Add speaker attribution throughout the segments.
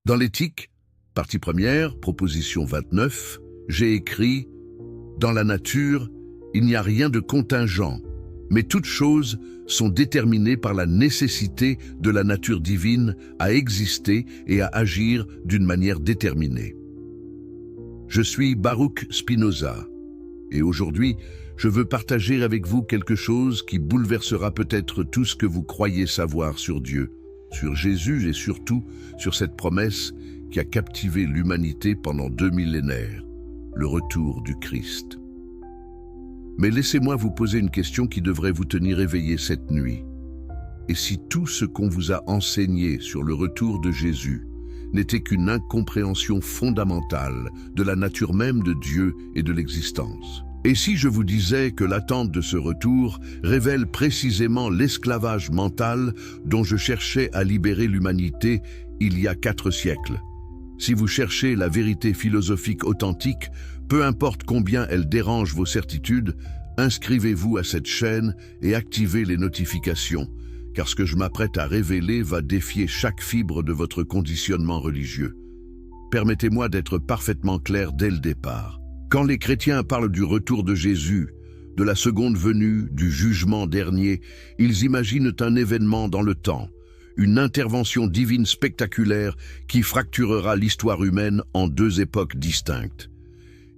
Speaker 1: Dans l'éthique, partie première, proposition 29, j'ai écrit « Dans la nature, il n'y a rien de contingent, mais toutes choses sont déterminées par la nécessité de la nature divine à exister et à agir d'une manière déterminée. » Je suis Baruch Spinoza, et aujourd'hui, je veux partager avec vous quelque chose qui bouleversera peut-être tout ce que vous croyez savoir sur Dieu, sur Jésus et surtout sur cette promesse qui a captivé l'humanité pendant 2 millénaires, le retour du Christ. Mais laissez-moi vous poser une question qui devrait vous tenir éveillé cette nuit. Et si tout ce qu'on vous a enseigné sur le retour de Jésus n'était qu'une incompréhension fondamentale de la nature même de Dieu et de l'existence? Et si je vous disais que l'attente de ce retour révèle précisément l'esclavage mental dont je cherchais à libérer l'humanité il y a 4 siècles? Si vous cherchez la vérité philosophique authentique, peu importe combien elle dérange vos certitudes, inscrivez-vous à cette chaîne et activez les notifications, car ce que je m'apprête à révéler va défier chaque fibre de votre conditionnement religieux. Permettez-moi d'être parfaitement clair dès le départ. Quand les chrétiens parlent du retour de Jésus, de la seconde venue, du jugement dernier, ils imaginent un événement dans le temps, une intervention divine spectaculaire qui fracturera l'histoire humaine en 2 époques distinctes.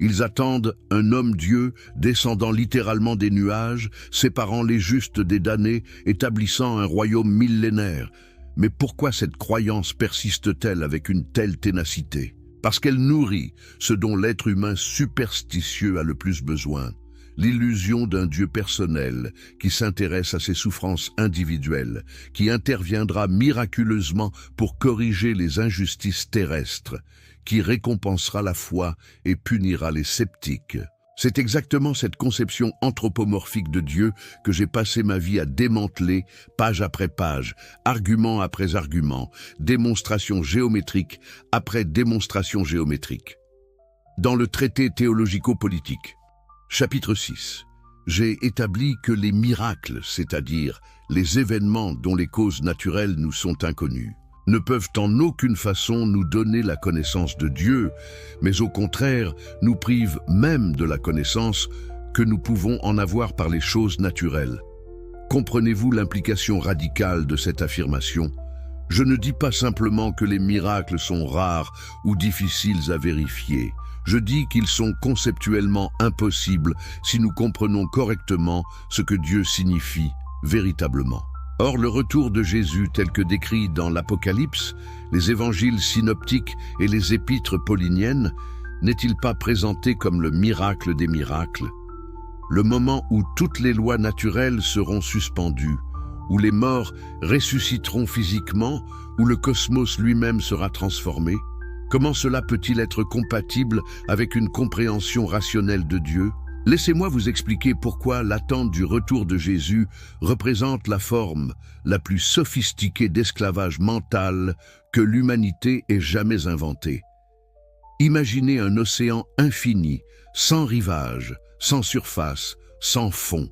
Speaker 1: Ils attendent un homme-dieu descendant littéralement des nuages, séparant les justes des damnés, établissant un royaume millénaire. Mais pourquoi cette croyance persiste-t-elle avec une telle ténacité? Parce qu'elle nourrit ce dont l'être humain superstitieux a le plus besoin, l'illusion d'un Dieu personnel qui s'intéresse à ses souffrances individuelles, qui interviendra miraculeusement pour corriger les injustices terrestres, qui récompensera la foi et punira les sceptiques. C'est exactement cette conception anthropomorphique de Dieu que j'ai passé ma vie à démanteler, page après page, argument après argument, démonstration géométrique après démonstration géométrique. Dans le traité théologico-politique, chapitre 6, j'ai établi que les miracles, c'est-à-dire les événements dont les causes naturelles nous sont inconnues, ne peuvent en aucune façon nous donner la connaissance de Dieu, mais au contraire nous privent même de la connaissance que nous pouvons en avoir par les choses naturelles. Comprenez-vous l'implication radicale de cette affirmation? Je ne dis pas simplement que les miracles sont rares ou difficiles à vérifier. Je dis qu'ils sont conceptuellement impossibles si nous comprenons correctement ce que Dieu signifie véritablement. Or, le retour de Jésus tel que décrit dans l'Apocalypse, les évangiles synoptiques et les épîtres pauliniennes, n'est-il pas présenté comme le miracle des miracles? Le moment où toutes les lois naturelles seront suspendues, où les morts ressusciteront physiquement, où le cosmos lui-même sera transformé? Comment cela peut-il être compatible avec une compréhension rationnelle de Dieu? Laissez-moi vous expliquer pourquoi l'attente du retour de Jésus représente la forme la plus sophistiquée d'esclavage mental que l'humanité ait jamais inventée. Imaginez un océan infini, sans rivage, sans surface, sans fond.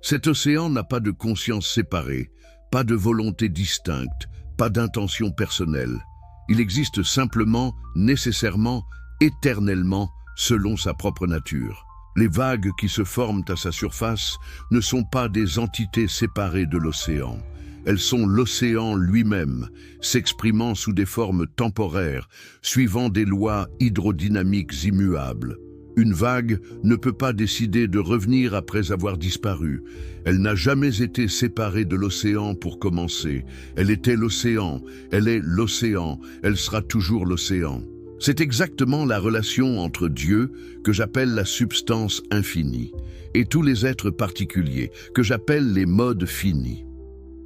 Speaker 1: Cet océan n'a pas de conscience séparée, pas de volonté distincte, pas d'intention personnelle. Il existe simplement, nécessairement, éternellement, selon sa propre nature. Les vagues qui se forment à sa surface ne sont pas des entités séparées de l'océan. Elles sont l'océan lui-même, s'exprimant sous des formes temporaires, suivant des lois hydrodynamiques immuables. Une vague ne peut pas décider de revenir après avoir disparu. Elle n'a jamais été séparée de l'océan pour commencer. Elle était l'océan, elle est l'océan, elle sera toujours l'océan. C'est exactement la relation entre Dieu, que j'appelle la substance infinie, et tous les êtres particuliers, que j'appelle les modes finis.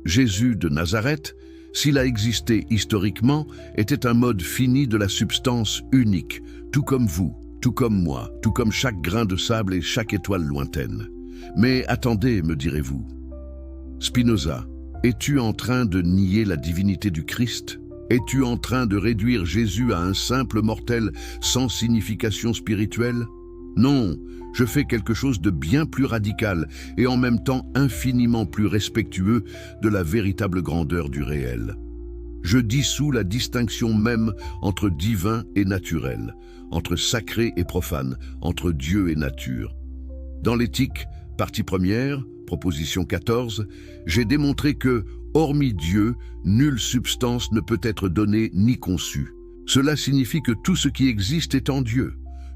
Speaker 1: Jésus de Nazareth, s'il a existé historiquement, était un mode fini de la substance unique, tout comme vous, tout comme moi, tout comme chaque grain de sable et chaque étoile lointaine. Mais attendez, me direz-vous. Spinoza, es-tu en train de nier la divinité du Christ ? Es-tu en train de réduire Jésus à un simple mortel sans signification spirituelle? Non, je fais quelque chose de bien plus radical et en même temps infiniment plus respectueux de la véritable grandeur du réel. Je dissous la distinction même entre divin et naturel, entre sacré et profane, entre Dieu et nature. Dans l'éthique, partie première, proposition 14, j'ai démontré que, hormis Dieu, nulle substance ne peut être donnée ni conçue. Cela signifie que tout ce qui existe est en Dieu,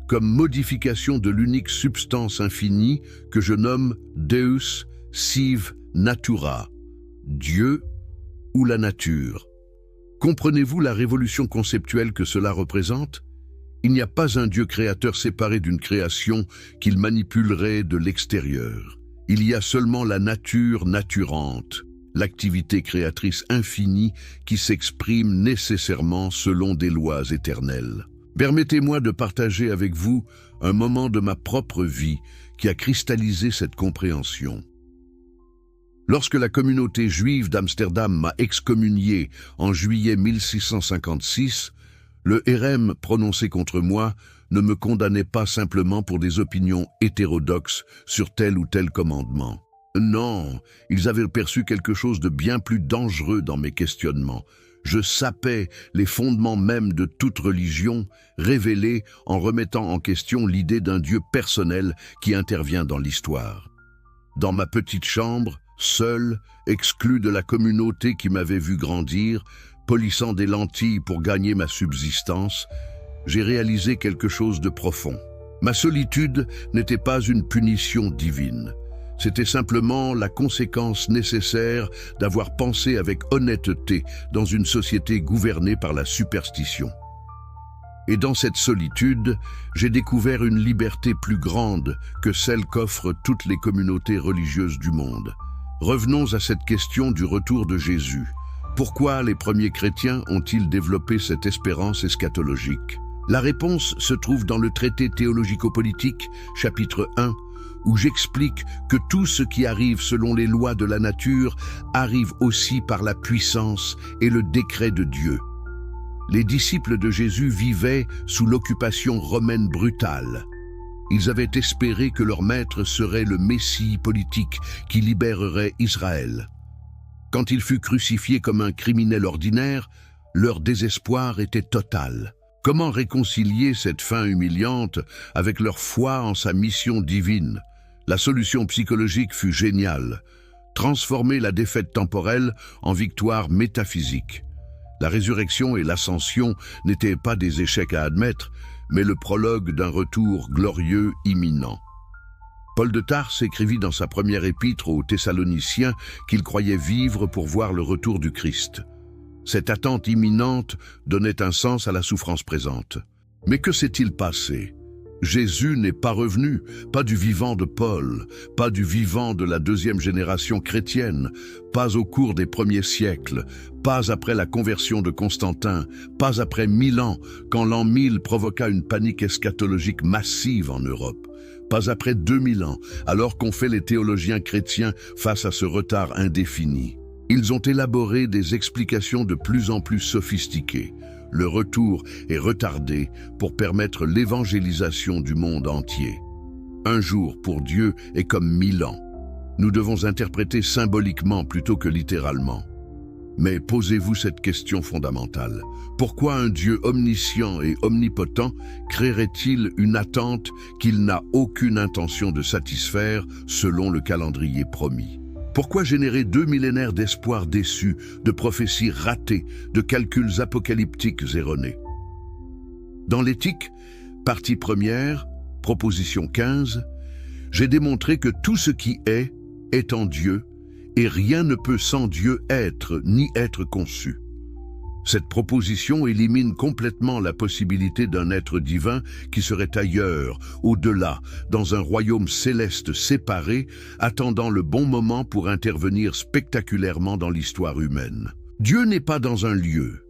Speaker 1: comme modification de l'unique substance infinie que je nomme Deus Sive Natura, Dieu ou la nature. Comprenez-vous la révolution conceptuelle que cela représente? Il n'y a pas un Dieu créateur séparé d'une création qu'il manipulerait de l'extérieur. Il y a seulement la nature naturante, l'activité créatrice infinie qui s'exprime nécessairement selon des lois éternelles. Permettez-moi de partager avec vous un moment de ma propre vie qui a cristallisé cette compréhension. Lorsque la communauté juive d'Amsterdam m'a excommunié en juillet 1656, le hérem prononcé contre moi ne me condamnait pas simplement pour des opinions hétérodoxes sur tel ou tel commandement. Non, ils avaient perçu quelque chose de bien plus dangereux dans mes questionnements. Je sapais les fondements même de toute religion, révélés en remettant en question l'idée d'un Dieu personnel qui intervient dans l'histoire. Dans ma petite chambre, seul, exclu de la communauté qui m'avait vu grandir, polissant des lentilles pour gagner ma subsistance, j'ai réalisé quelque chose de profond. Ma solitude n'était pas une punition divine. C'était simplement la conséquence nécessaire d'avoir pensé avec honnêteté dans une société gouvernée par la superstition. Et dans cette solitude, j'ai découvert une liberté plus grande que celle qu'offrent toutes les communautés religieuses du monde. Revenons à cette question du retour de Jésus. Pourquoi les premiers chrétiens ont-ils développé cette espérance eschatologique? La réponse se trouve dans le traité théologico-politique, chapitre 1, où j'explique que tout ce qui arrive selon les lois de la nature arrive aussi par la puissance et le décret de Dieu. Les disciples de Jésus vivaient sous l'occupation romaine brutale. Ils avaient espéré que leur maître serait le Messie politique qui libérerait Israël. Quand il fut crucifié comme un criminel ordinaire, leur désespoir était total. Comment réconcilier cette fin humiliante avec leur foi en sa mission divine? La solution psychologique fut géniale. Transformer la défaite temporelle en victoire métaphysique. La résurrection et l'ascension n'étaient pas des échecs à admettre, mais le prologue d'un retour glorieux imminent. Paul de Tarse écrivit dans sa première épître aux Thessaloniciens qu'il croyait vivre pour voir le retour du Christ. Cette attente imminente donnait un sens à la souffrance présente. Mais que s'est-il passé? Jésus n'est pas revenu, pas du vivant de Paul, pas du vivant de la deuxième génération chrétienne, pas au cours des premiers siècles, pas après la conversion de Constantin, pas après 1000 ans, quand l'an 1000 provoqua une panique eschatologique massive en Europe, pas après 2000 ans, alors qu'ont fait les théologiens chrétiens face à ce retard indéfini. Ils ont élaboré des explications de plus en plus sophistiquées. Le retour est retardé pour permettre l'évangélisation du monde entier. Un jour pour Dieu est comme 1000 ans. Nous devons interpréter symboliquement plutôt que littéralement. Mais posez-vous cette question fondamentale. Pourquoi un Dieu omniscient et omnipotent créerait-il une attente qu'il n'a aucune intention de satisfaire selon le calendrier promis? Pourquoi générer 2 millénaires d'espoirs déçus, de prophéties ratées, de calculs apocalyptiques erronés? Dans l'éthique, partie première, proposition 15, j'ai démontré que tout ce qui est en Dieu, et rien ne peut sans Dieu être ni être conçu. Cette proposition élimine complètement la possibilité d'un être divin qui serait ailleurs, au-delà, dans un royaume céleste séparé, attendant le bon moment pour intervenir spectaculairement dans l'histoire humaine. Dieu n'est pas dans un lieu.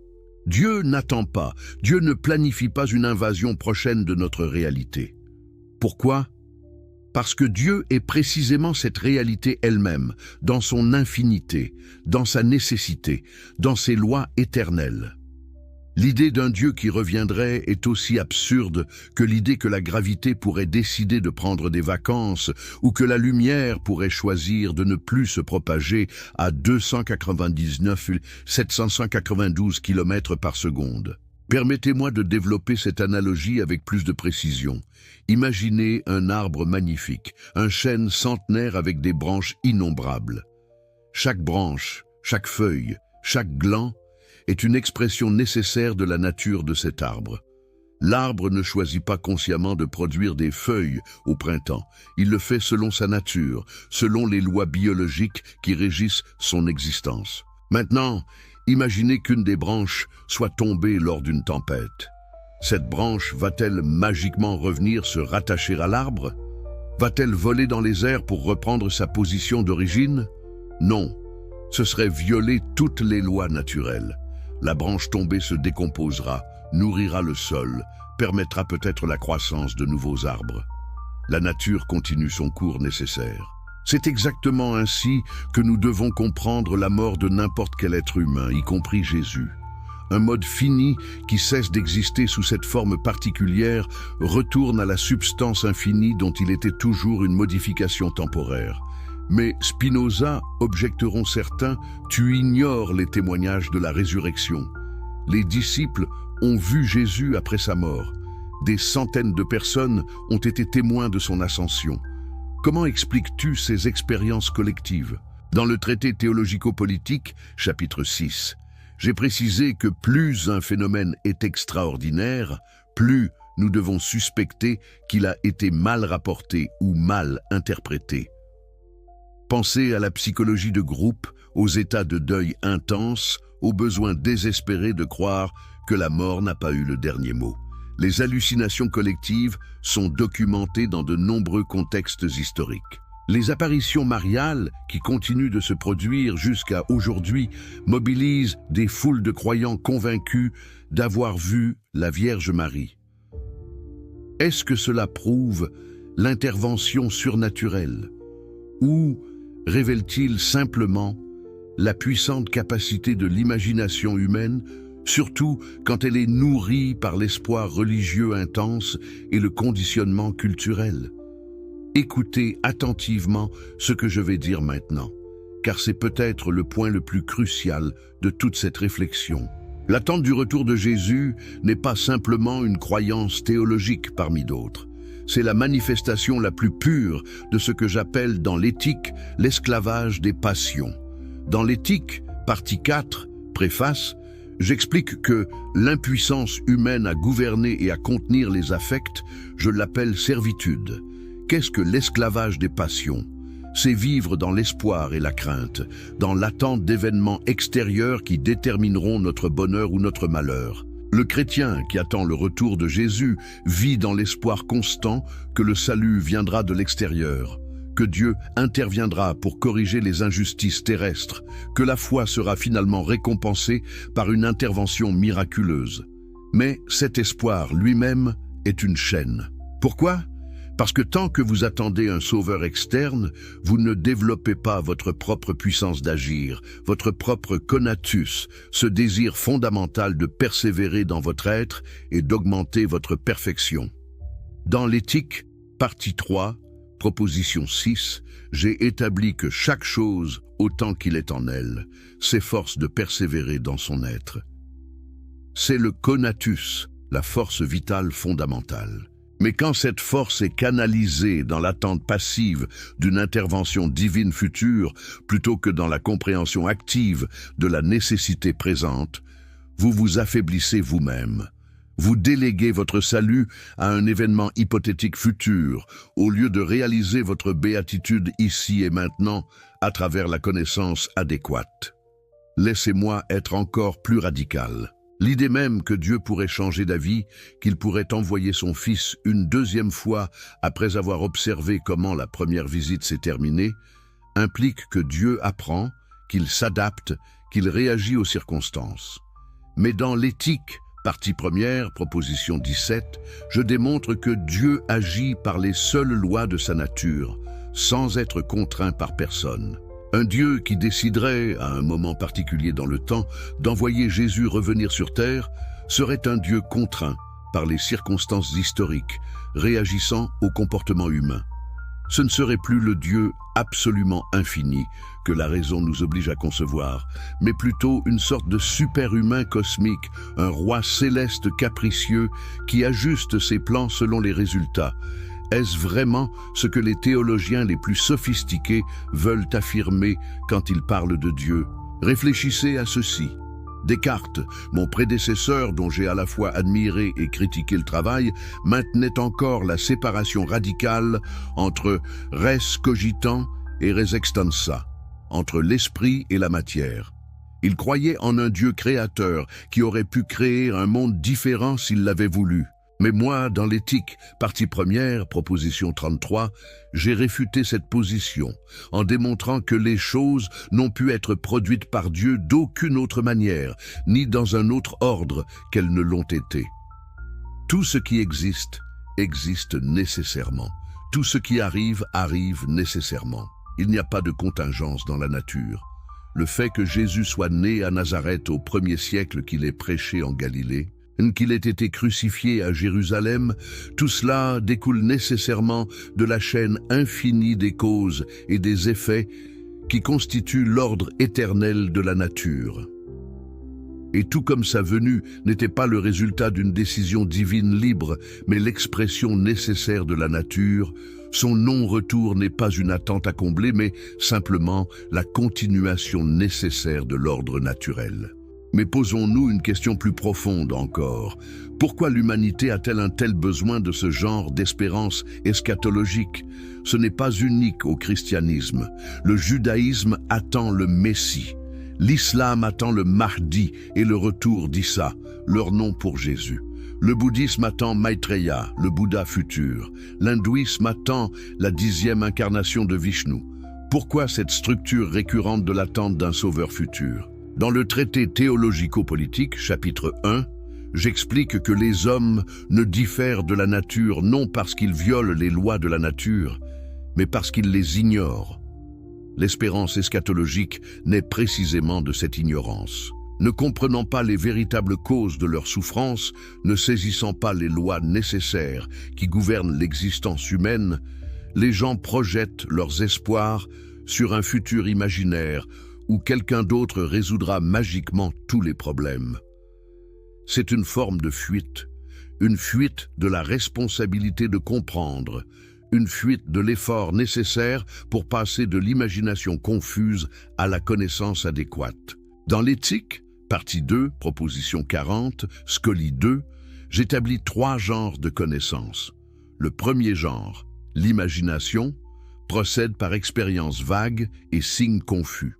Speaker 1: Dieu n'attend pas. Dieu ne planifie pas une invasion prochaine de notre réalité. Pourquoi ? Parce que Dieu est précisément cette réalité elle-même, dans son infinité, dans sa nécessité, dans ses lois éternelles. L'idée d'un Dieu qui reviendrait est aussi absurde que l'idée que la gravité pourrait décider de prendre des vacances ou que la lumière pourrait choisir de ne plus se propager à 299 792 km par seconde. Permettez-moi de développer cette analogie avec plus de précision. Imaginez un arbre magnifique, un chêne centenaire avec des branches innombrables. Chaque branche, chaque feuille, chaque gland est une expression nécessaire de la nature de cet arbre. L'arbre ne choisit pas consciemment de produire des feuilles au printemps. Il le fait selon sa nature, selon les lois biologiques qui régissent son existence. Maintenant, imaginez qu'une des branches soit tombée lors d'une tempête. Cette branche va-t-elle magiquement revenir se rattacher à l'arbre? Va-t-elle voler dans les airs pour reprendre sa position d'origine? Non, ce serait violer toutes les lois naturelles. La branche tombée se décomposera, nourrira le sol, permettra peut-être la croissance de nouveaux arbres. La nature continue son cours nécessaire. C'est exactement ainsi que nous devons comprendre la mort de n'importe quel être humain, y compris Jésus. Un mode fini qui cesse d'exister sous cette forme particulière retourne à la substance infinie dont il était toujours une modification temporaire. Mais Spinoza, objecteront certains, tu ignores les témoignages de la résurrection. Les disciples ont vu Jésus après sa mort. Des centaines de personnes ont été témoins de son ascension. Comment expliques-tu ces expériences collectives? Dans le traité théologico-politique, chapitre 6, j'ai précisé que plus un phénomène est extraordinaire, plus nous devons suspecter qu'il a été mal rapporté ou mal interprété. Pensez à la psychologie de groupe, aux états de deuil intense, au besoin désespéré de croire que la mort n'a pas eu le dernier mot. Les hallucinations collectives sont documentées dans de nombreux contextes historiques. Les apparitions mariales, qui continuent de se produire jusqu'à aujourd'hui, mobilisent des foules de croyants convaincus d'avoir vu la Vierge Marie. Est-ce que cela prouve l'intervention surnaturelle? Ou révèle-t-il simplement la puissante capacité de l'imagination humaine, surtout quand elle est nourrie par l'espoir religieux intense et le conditionnement culturel? Écoutez attentivement ce que je vais dire maintenant, car c'est peut-être le point le plus crucial de toute cette réflexion. L'attente du retour de Jésus n'est pas simplement une croyance théologique parmi d'autres. C'est la manifestation la plus pure de ce que j'appelle dans l'éthique l'esclavage des passions. Dans l'éthique, partie 4, préface, j'explique que l'impuissance humaine à gouverner et à contenir les affects, je l'appelle servitude. Qu'est-ce que l'esclavage des passions? C'est vivre dans l'espoir et la crainte, dans l'attente d'événements extérieurs qui détermineront notre bonheur ou notre malheur. Le chrétien qui attend le retour de Jésus vit dans l'espoir constant que le salut viendra de l'extérieur, que Dieu interviendra pour corriger les injustices terrestres, que la foi sera finalement récompensée par une intervention miraculeuse. Mais cet espoir lui-même est une chaîne. Pourquoi ? Parce que tant que vous attendez un sauveur externe, vous ne développez pas votre propre puissance d'agir, votre propre conatus, ce désir fondamental de persévérer dans votre être et d'augmenter votre perfection. Dans l'éthique, partie 3, proposition 6, j'ai établi que chaque chose, autant qu'il est en elle, s'efforce de persévérer dans son être. C'est le conatus, la force vitale fondamentale. Mais quand cette force est canalisée dans l'attente passive d'une intervention divine future, plutôt que dans la compréhension active de la nécessité présente, vous vous affaiblissez vous-même. Vous déléguez votre salut à un événement hypothétique futur, au lieu de réaliser votre béatitude ici et maintenant à travers la connaissance adéquate. Laissez-moi être encore plus radical. L'idée même que Dieu pourrait changer d'avis, qu'il pourrait envoyer son Fils une deuxième fois après avoir observé comment la première visite s'est terminée, implique que Dieu apprend, qu'il s'adapte, qu'il réagit aux circonstances. Mais dans l'éthique, partie première, proposition 17, je démontre que Dieu agit par les seules lois de sa nature, sans être contraint par personne. Un Dieu qui déciderait, à un moment particulier dans le temps, d'envoyer Jésus revenir sur terre, serait un Dieu contraint par les circonstances historiques, réagissant au comportement humain. Ce ne serait plus le Dieu absolument infini que la raison nous oblige à concevoir, mais plutôt une sorte de super-humain cosmique, un roi céleste capricieux qui ajuste ses plans selon les résultats. Est-ce vraiment ce que les théologiens les plus sophistiqués veulent affirmer quand ils parlent de Dieu? Réfléchissez à ceci. Descartes, mon prédécesseur dont j'ai à la fois admiré et critiqué le travail, maintenait encore la séparation radicale entre res cogitant et res extensa, entre l'esprit et la matière. Il croyait en un Dieu créateur qui aurait pu créer un monde différent s'il l'avait voulu. Mais moi, dans l'éthique, partie première, proposition 33, j'ai réfuté cette position en démontrant que les choses n'ont pu être produites par Dieu d'aucune autre manière, ni dans un autre ordre qu'elles ne l'ont été. Tout ce qui existe, existe nécessairement. Tout ce qui arrive, arrive nécessairement. Il n'y a pas de contingence dans la nature. Le fait que Jésus soit né à Nazareth au 1er siècle qu'il ait prêché en Galilée, qu'il ait été crucifié à Jérusalem, tout cela découle nécessairement de la chaîne infinie des causes et des effets qui constituent l'ordre éternel de la nature. Et tout comme sa venue n'était pas le résultat d'une décision divine libre, mais l'expression nécessaire de la nature, son non-retour n'est pas une attente à combler, mais simplement la continuation nécessaire de l'ordre naturel. Mais posons-nous une question plus profonde encore. Pourquoi l'humanité a-t-elle un tel besoin de ce genre d'espérance eschatologique? Ce n'est pas unique au christianisme. Le judaïsme attend le Messie. L'islam attend le Mahdi et le retour d'Issa, leur nom pour Jésus. Le bouddhisme attend Maitreya, le Bouddha futur. L'hindouisme attend la 10e incarnation de Vishnu. Pourquoi cette structure récurrente de l'attente d'un sauveur futur? Dans le traité théologico-politique, chapitre 1, j'explique que les hommes ne diffèrent de la nature non parce qu'ils violent les lois de la nature, mais parce qu'ils les ignorent. L'espérance eschatologique naît précisément de cette ignorance. Ne comprenant pas les véritables causes de leur souffrance, ne saisissant pas les lois nécessaires qui gouvernent l'existence humaine, les gens projettent leurs espoirs sur un futur imaginaire où quelqu'un d'autre résoudra magiquement tous les problèmes. C'est une forme de fuite, une fuite de la responsabilité de comprendre, une fuite de l'effort nécessaire pour passer de l'imagination confuse à la connaissance adéquate. Dans l'éthique, partie 2, proposition 40, Scolie 2, j'établis 3 genres de connaissances. Le premier genre, l'imagination, procède par expérience vague et signes confus.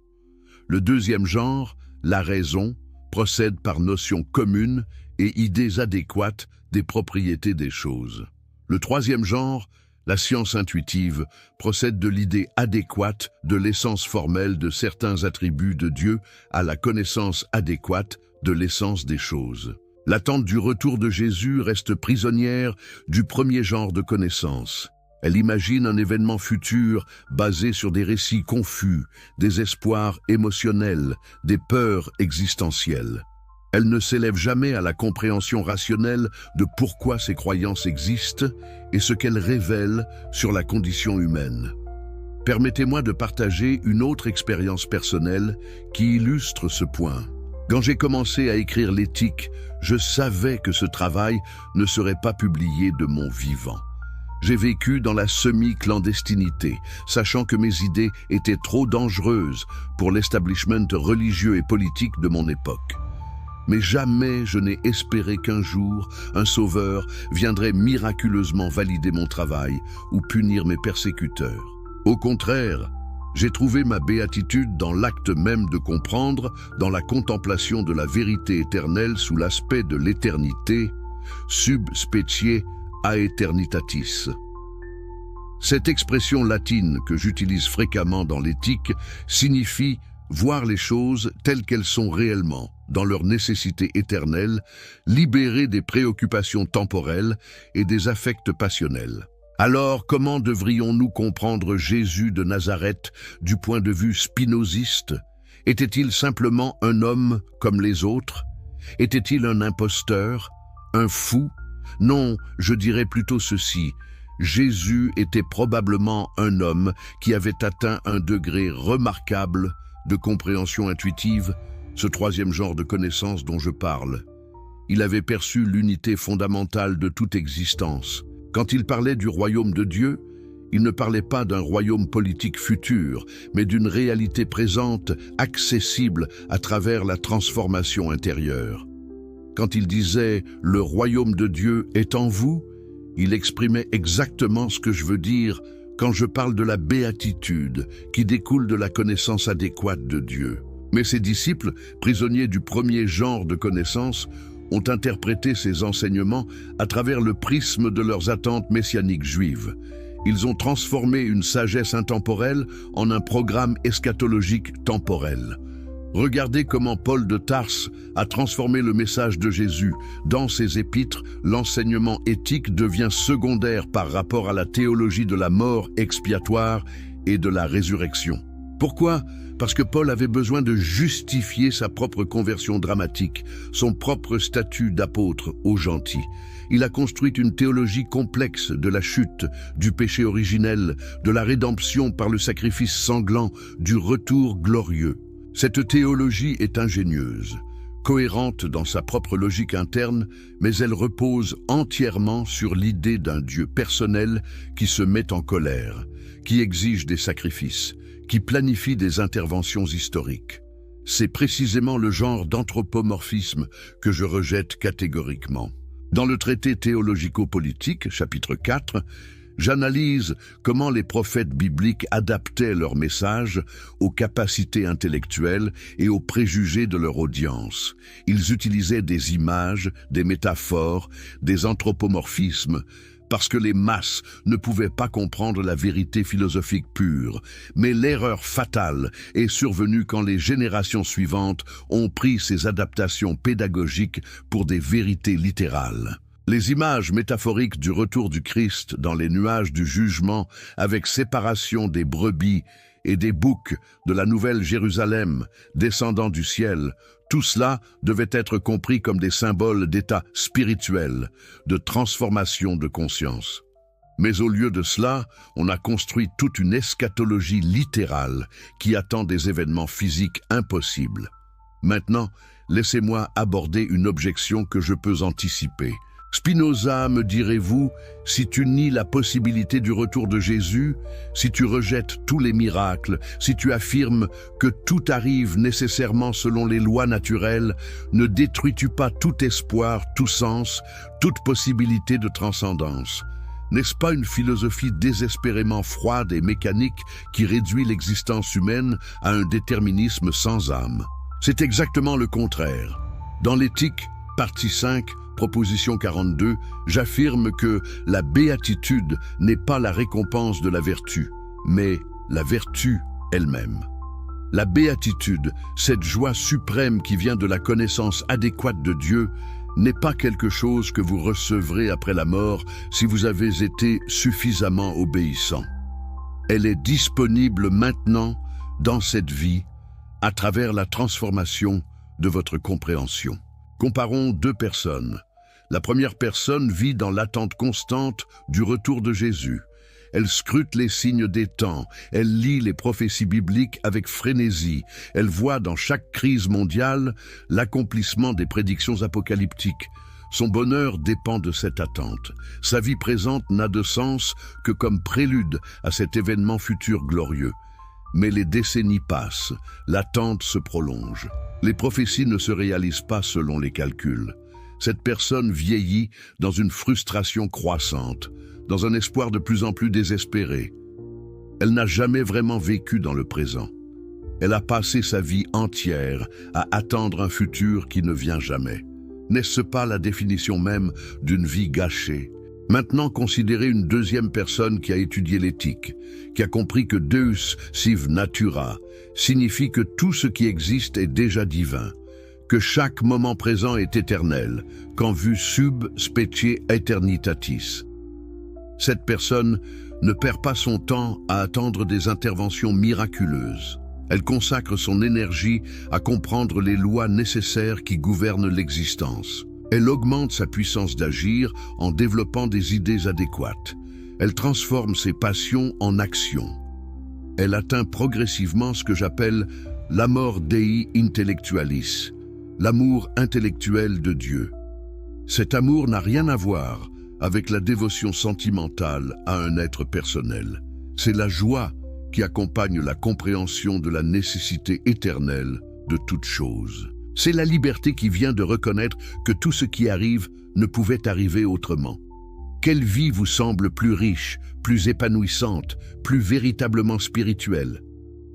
Speaker 1: Le deuxième genre, la raison, procède par notions communes et idées adéquates des propriétés des choses. Le troisième genre, la science intuitive, procède de l'idée adéquate de l'essence formelle de certains attributs de Dieu à la connaissance adéquate de l'essence des choses. L'attente du retour de Jésus reste prisonnière du premier genre de connaissance. Elle imagine un événement futur basé sur des récits confus, des espoirs émotionnels, des peurs existentielles. Elle ne s'élève jamais à la compréhension rationnelle de pourquoi ces croyances existent et ce qu'elles révèlent sur la condition humaine. Permettez-moi de partager une autre expérience personnelle qui illustre ce point. Quand j'ai commencé à écrire l'éthique, je savais que ce travail ne serait pas publié de mon vivant. J'ai vécu dans la semi-clandestinité, sachant que mes idées étaient trop dangereuses pour l'establishment religieux et politique de mon époque. Mais jamais je n'ai espéré qu'un jour, un sauveur viendrait miraculeusement valider mon travail ou punir mes persécuteurs. Au contraire, j'ai trouvé ma béatitude dans l'acte même de comprendre, dans la contemplation de la vérité éternelle sous l'aspect de l'éternité, sub specie aeternitatis. Cette expression latine que j'utilise fréquemment dans l'éthique signifie voir les choses telles qu'elles sont réellement, dans leur nécessité éternelle, libérées des préoccupations temporelles et des affects passionnels. Alors, comment devrions-nous comprendre Jésus de Nazareth du point de vue spinoziste? Était-il simplement un homme comme les autres? Était-il un imposteur? Un fou? Non, je dirais plutôt ceci. Jésus était probablement un homme qui avait atteint un degré remarquable de compréhension intuitive, ce troisième genre de connaissance dont je parle. Il avait perçu l'unité fondamentale de toute existence. Quand il parlait du royaume de Dieu, il ne parlait pas d'un royaume politique futur, mais d'une réalité présente, accessible à travers la transformation intérieure. Quand il disait « le royaume de Dieu est en vous », il exprimait exactement ce que je veux dire quand je parle de la béatitude qui découle de la connaissance adéquate de Dieu. Mais ses disciples, prisonniers du premier genre de connaissance, ont interprété ces enseignements à travers le prisme de leurs attentes messianiques juives. Ils ont transformé une sagesse intemporelle en un programme eschatologique temporel. Regardez comment Paul de Tarse a transformé le message de Jésus. Dans ses épîtres, l'enseignement éthique devient secondaire par rapport à la théologie de la mort expiatoire et de la résurrection. Pourquoi? Parce que Paul avait besoin de justifier sa propre conversion dramatique, son propre statut d'apôtre aux gentils. Il a construit une théologie complexe de la chute, du péché originel, de la rédemption par le sacrifice sanglant, du retour glorieux. Cette théologie est ingénieuse, cohérente dans sa propre logique interne, mais elle repose entièrement sur l'idée d'un Dieu personnel qui se met en colère, qui exige des sacrifices, qui planifie des interventions historiques. C'est précisément le genre d'anthropomorphisme que je rejette catégoriquement. Dans le traité théologico-politique, chapitre 4, j'analyse comment les prophètes bibliques adaptaient leur message aux capacités intellectuelles et aux préjugés de leur audience. Ils utilisaient des images, des métaphores, des anthropomorphismes, parce que les masses ne pouvaient pas comprendre la vérité philosophique pure. Mais l'erreur fatale est survenue quand les générations suivantes ont pris ces adaptations pédagogiques pour des vérités littérales. Les images métaphoriques du retour du Christ dans les nuages du jugement, avec séparation des brebis et des boucs de la nouvelle Jérusalem descendant du ciel, tout cela devait être compris comme des symboles d'état spirituel, de transformation de conscience. Mais au lieu de cela, on a construit toute une eschatologie littérale qui attend des événements physiques impossibles. Maintenant, laissez-moi aborder une objection que je peux anticiper. Spinoza, me direz-vous, si tu nies la possibilité du retour de Jésus, si tu rejettes tous les miracles, si tu affirmes que tout arrive nécessairement selon les lois naturelles, ne détruis-tu pas tout espoir, tout sens, toute possibilité de transcendance? N'est-ce pas une philosophie désespérément froide et mécanique qui réduit l'existence humaine à un déterminisme sans âme? C'est exactement le contraire. Dans l'éthique, partie 5, proposition 42, j'affirme que la béatitude n'est pas la récompense de la vertu, mais la vertu elle-même. La béatitude, cette joie suprême qui vient de la connaissance adéquate de Dieu, n'est pas quelque chose que vous recevrez après la mort si vous avez été suffisamment obéissant. Elle est disponible maintenant, dans cette vie, à travers la transformation de votre compréhension. Comparons deux personnes. La première personne vit dans l'attente constante du retour de Jésus. Elle scrute les signes des temps, elle lit les prophéties bibliques avec frénésie, elle voit dans chaque crise mondiale l'accomplissement des prédictions apocalyptiques. Son bonheur dépend de cette attente. Sa vie présente n'a de sens que comme prélude à cet événement futur glorieux. Mais les décennies passent, l'attente se prolonge. Les prophéties ne se réalisent pas selon les calculs. Cette personne vieillit dans une frustration croissante, dans un espoir de plus en plus désespéré. Elle n'a jamais vraiment vécu dans le présent. Elle a passé sa vie entière à attendre un futur qui ne vient jamais. N'est-ce pas la définition même d'une vie gâchée? Maintenant, considérez une deuxième personne qui a étudié l'éthique, qui a compris que Deus sive natura signifie que tout ce qui existe est déjà divin, que chaque moment présent est éternel, qu'en vue sub specie aeternitatis. Cette personne ne perd pas son temps à attendre des interventions miraculeuses. Elle consacre son énergie à comprendre les lois nécessaires qui gouvernent l'existence. Elle augmente sa puissance d'agir en développant des idées adéquates. Elle transforme ses passions en actions. Elle atteint progressivement ce que j'appelle l'amor Dei intellectualis, l'amour intellectuel de Dieu. Cet amour n'a rien à voir avec la dévotion sentimentale à un être personnel. C'est la joie qui accompagne la compréhension de la nécessité éternelle de toute chose. C'est la liberté qui vient de reconnaître que tout ce qui arrive ne pouvait arriver autrement. Quelle vie vous semble plus riche, plus épanouissante, plus véritablement spirituelle?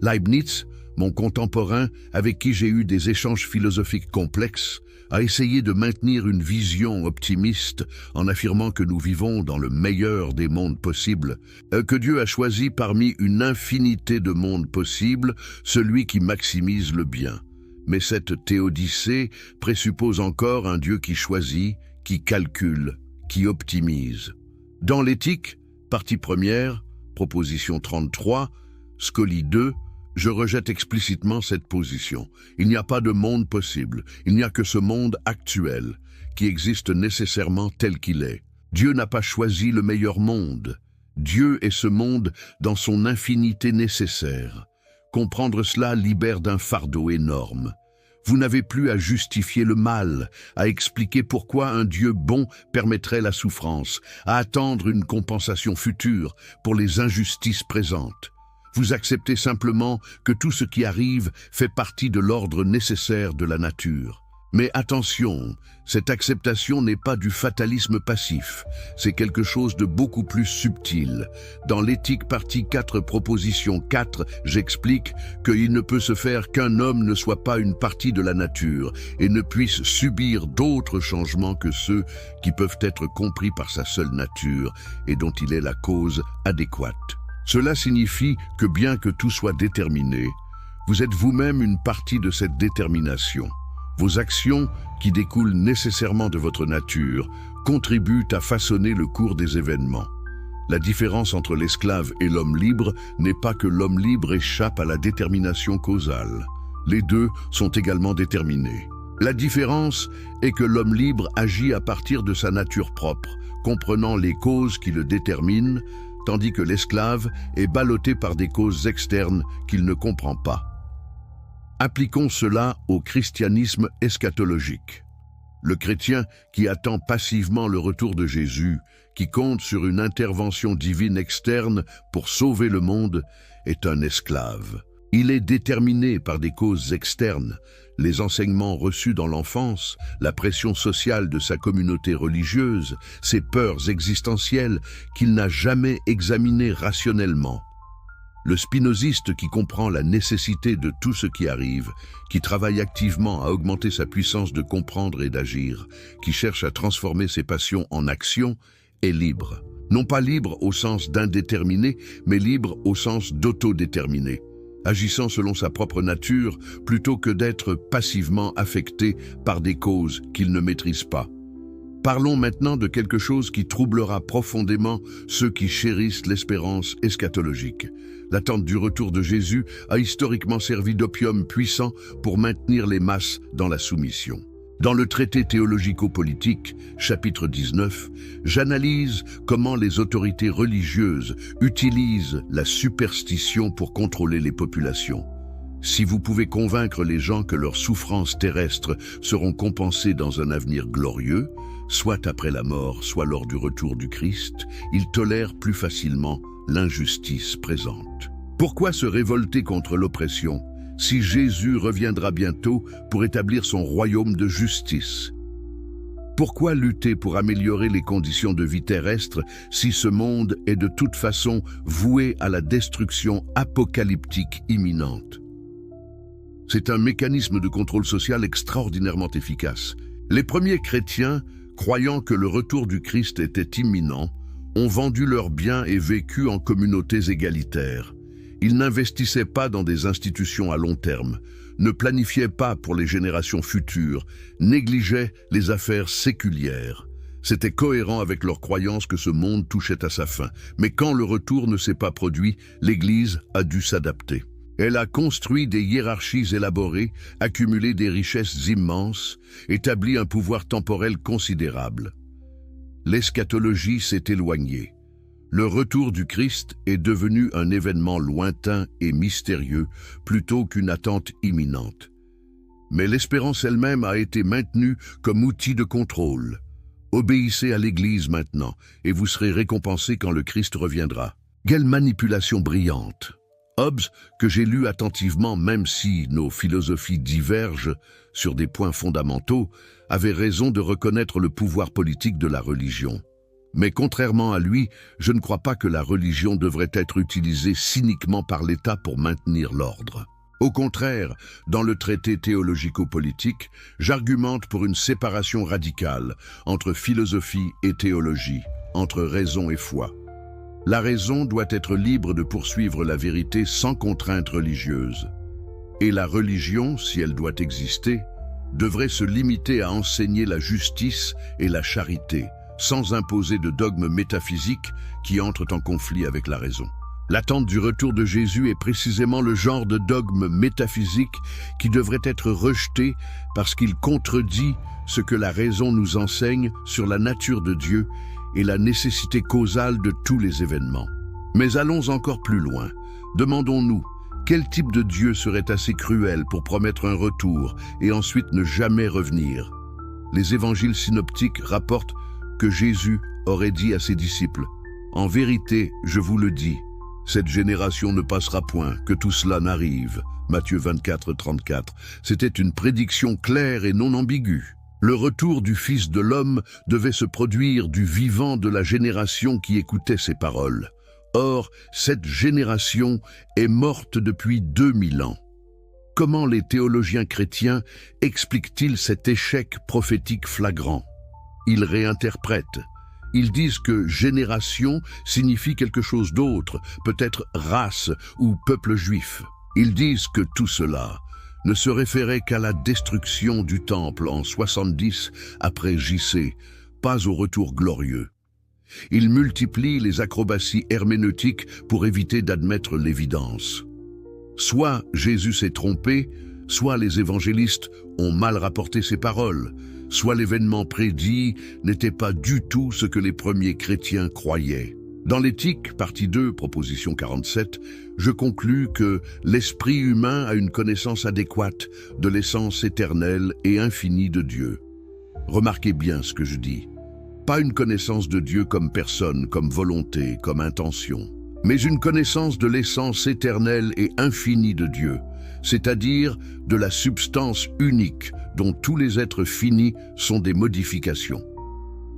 Speaker 1: Leibniz, mon contemporain avec qui j'ai eu des échanges philosophiques complexes, a essayé de maintenir une vision optimiste en affirmant que nous vivons dans le meilleur des mondes possibles, que Dieu a choisi parmi une infinité de mondes possibles celui qui maximise le bien. Mais cette théodicée présuppose encore un Dieu qui choisit, qui calcule, qui optimise. Dans l'éthique, partie première, proposition 33, Scoli 2, je rejette explicitement cette position. Il n'y a pas de monde possible, il n'y a que ce monde actuel, qui existe nécessairement tel qu'il est. Dieu n'a pas choisi le meilleur monde. Dieu est ce monde dans son infinité nécessaire. Comprendre cela libère d'un fardeau énorme. Vous n'avez plus à justifier le mal, à expliquer pourquoi un Dieu bon permettrait la souffrance, à attendre une compensation future pour les injustices présentes. Vous acceptez simplement que tout ce qui arrive fait partie de l'ordre nécessaire de la nature. Mais attention, cette acceptation n'est pas du fatalisme passif, c'est quelque chose de beaucoup plus subtil. Dans l'éthique partie 4, proposition 4, j'explique qu'il ne peut se faire qu'un homme ne soit pas une partie de la nature et ne puisse subir d'autres changements que ceux qui peuvent être compris par sa seule nature et dont il est la cause adéquate. Cela signifie que bien que tout soit déterminé, vous êtes vous-même une partie de cette détermination. Vos actions, qui découlent nécessairement de votre nature, contribuent à façonner le cours des événements. La différence entre l'esclave et l'homme libre n'est pas que l'homme libre échappe à la détermination causale. Les deux sont également déterminés. La différence est que l'homme libre agit à partir de sa nature propre, comprenant les causes qui le déterminent, tandis que l'esclave est ballotté par des causes externes qu'il ne comprend pas. Appliquons cela au christianisme eschatologique. Le chrétien qui attend passivement le retour de Jésus, qui compte sur une intervention divine externe pour sauver le monde, est un esclave. Il est déterminé par des causes externes, les enseignements reçus dans l'enfance, la pression sociale de sa communauté religieuse, ses peurs existentielles qu'il n'a jamais examinées rationnellement. Le spinoziste qui comprend la nécessité de tout ce qui arrive, qui travaille activement à augmenter sa puissance de comprendre et d'agir, qui cherche à transformer ses passions en action, est libre. Non pas libre au sens d'indéterminé, mais libre au sens d'autodéterminé, agissant selon sa propre nature plutôt que d'être passivement affecté par des causes qu'il ne maîtrise pas. Parlons maintenant de quelque chose qui troublera profondément ceux qui chérissent l'espérance eschatologique. L'attente du retour de Jésus a historiquement servi d'opium puissant pour maintenir les masses dans la soumission. Dans le traité théologico-politique, chapitre 19, j'analyse comment les autorités religieuses utilisent la superstition pour contrôler les populations. Si vous pouvez convaincre les gens que leurs souffrances terrestres seront compensées dans un avenir glorieux, soit après la mort, soit lors du retour du Christ, ils tolèrent plus facilement l'injustice présente. Pourquoi se révolter contre l'oppression si Jésus reviendra bientôt pour établir son royaume de justice? Pourquoi lutter pour améliorer les conditions de vie terrestre si ce monde est de toute façon voué à la destruction apocalyptique imminente? C'est un mécanisme de contrôle social extraordinairement efficace. Les premiers chrétiens, croyant que le retour du Christ était imminent, ont vendu leurs biens et vécu en communautés égalitaires. Ils n'investissaient pas dans des institutions à long terme, ne planifiaient pas pour les générations futures, négligeaient les affaires séculières. C'était cohérent avec leur croyance que ce monde touchait à sa fin. Mais quand le retour ne s'est pas produit, l'Église a dû s'adapter. Elle a construit des hiérarchies élaborées, accumulé des richesses immenses, établi un pouvoir temporel considérable. L'eschatologie s'est éloignée. Le retour du Christ est devenu un événement lointain et mystérieux plutôt qu'une attente imminente. Mais l'espérance elle-même a été maintenue comme outil de contrôle. Obéissez à l'Église maintenant, et vous serez récompensés quand le Christ reviendra. Quelle manipulation brillante! Hobbes, que j'ai lu attentivement même si nos philosophies divergent sur des points fondamentaux, avait raison de reconnaître le pouvoir politique de la religion. Mais contrairement à lui, je ne crois pas que la religion devrait être utilisée cyniquement par l'État pour maintenir l'ordre. Au contraire, dans le traité théologico-politique, j'argumente pour une séparation radicale entre philosophie et théologie, entre raison et foi. La raison doit être libre de poursuivre la vérité sans contrainte religieuse. Et la religion, si elle doit exister, devrait se limiter à enseigner la justice et la charité, sans imposer de dogmes métaphysiques qui entrent en conflit avec la raison. L'attente du retour de Jésus est précisément le genre de dogme métaphysique qui devrait être rejeté parce qu'il contredit ce que la raison nous enseigne sur la nature de Dieu et la nécessité causale de tous les événements. Mais allons encore plus loin. Demandons-nous, quel type de Dieu serait assez cruel pour promettre un retour et ensuite ne jamais revenir? Les évangiles synoptiques rapportent que Jésus aurait dit à ses disciples « En vérité, je vous le dis, cette génération ne passera point, que tout cela n'arrive. » Matthieu 24, 34. C'était une prédiction claire et non ambiguë. Le retour du Fils de l'homme devait se produire du vivant de la génération qui écoutait ces paroles. Or, cette génération est morte depuis 2000 ans. Comment les théologiens chrétiens expliquent-ils cet échec prophétique flagrant? Ils réinterprètent. Ils disent que génération signifie quelque chose d'autre, peut-être race ou peuple juif. Ils disent que tout cela ne se référait qu'à la destruction du temple en 70 après JC, pas au retour glorieux. Ils multiplient les acrobaties herméneutiques pour éviter d'admettre l'évidence. Soit Jésus s'est trompé, soit les évangélistes ont mal rapporté ses paroles, soit l'événement prédit n'était pas du tout ce que les premiers chrétiens croyaient. Dans l'Éthique, partie 2, proposition 47, je conclus que l'esprit humain a une connaissance adéquate de l'essence éternelle et infinie de Dieu. Remarquez bien ce que je dis. Pas une connaissance de Dieu comme personne, comme volonté, comme intention, mais une connaissance de l'essence éternelle et infinie de Dieu, c'est-à-dire de la substance unique dont tous les êtres finis sont des modifications.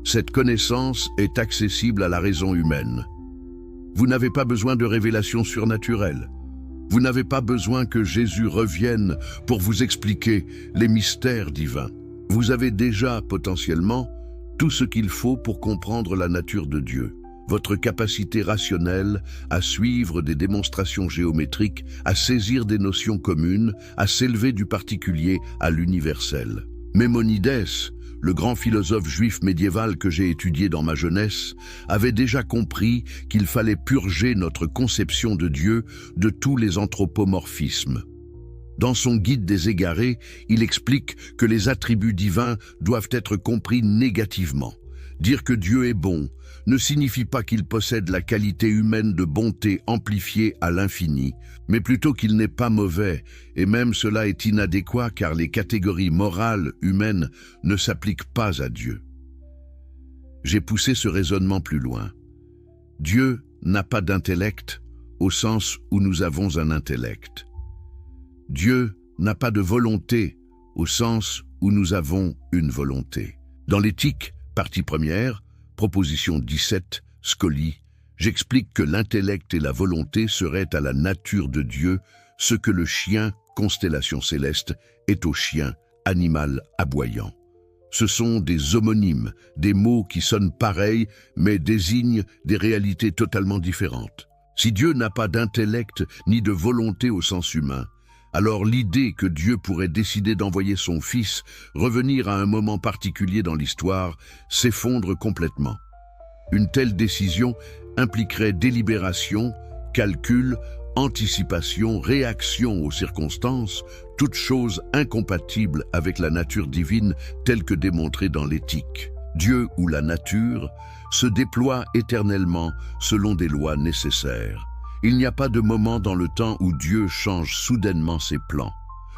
Speaker 1: Cette connaissance est accessible à la raison humaine. Vous n'avez pas besoin de révélations surnaturelles. Vous n'avez pas besoin que Jésus revienne pour vous expliquer les mystères divins. Vous avez déjà, potentiellement, tout ce qu'il faut pour comprendre la nature de Dieu. Votre capacité rationnelle à suivre des démonstrations géométriques, à saisir des notions communes, à s'élever du particulier à l'universel. Maimonides, le grand philosophe juif médiéval que j'ai étudié dans ma jeunesse, avait déjà compris qu'il fallait purger notre conception de Dieu de tous les anthropomorphismes. Dans son Guide des égarés, il explique que les attributs divins doivent être compris négativement. Dire que Dieu est bon ne signifie pas qu'il possède la qualité humaine de bonté amplifiée à l'infini, mais plutôt qu'il n'est pas mauvais, et même cela est inadéquat car les catégories morales humaines ne s'appliquent pas à Dieu. J'ai poussé ce raisonnement plus loin. Dieu n'a pas d'intellect au sens où nous avons un intellect. Dieu n'a pas de volonté au sens où nous avons une volonté. Dans l'Éthique, partie première, proposition 17, Scoli, j'explique que l'intellect et la volonté seraient à la nature de Dieu ce que le chien, constellation céleste, est au chien, animal aboyant. Ce sont des homonymes, des mots qui sonnent pareils, mais désignent des réalités totalement différentes. Si Dieu n'a pas d'intellect ni de volonté au sens humain, alors l'idée que Dieu pourrait décider d'envoyer son Fils revenir à un moment particulier dans l'histoire s'effondre complètement. Une telle décision impliquerait délibération, calcul, anticipation, réaction aux circonstances, toutes choses incompatibles avec la nature divine telle que démontrée dans l'éthique. Dieu ou la nature se déploie éternellement selon des lois nécessaires. Il n'y a pas de moment dans le temps où Dieu change soudainement ses plans.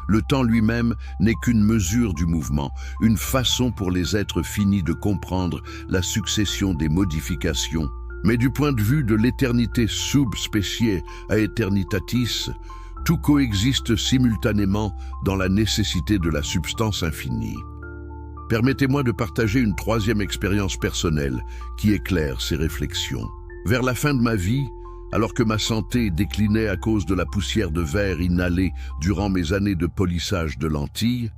Speaker 1: Le temps lui-même n'est qu'une mesure du mouvement, une façon pour les êtres finis de comprendre la succession des modifications. Mais du point de vue de l'éternité sub specie à eternitatis, tout coexiste simultanément dans la nécessité de la substance infinie. Permettez-moi de partager une troisième expérience personnelle qui éclaire ces réflexions. Vers la fin de ma vie, alors que ma santé déclinait à cause de la poussière de verre inhalée durant mes années de polissage de lentilles,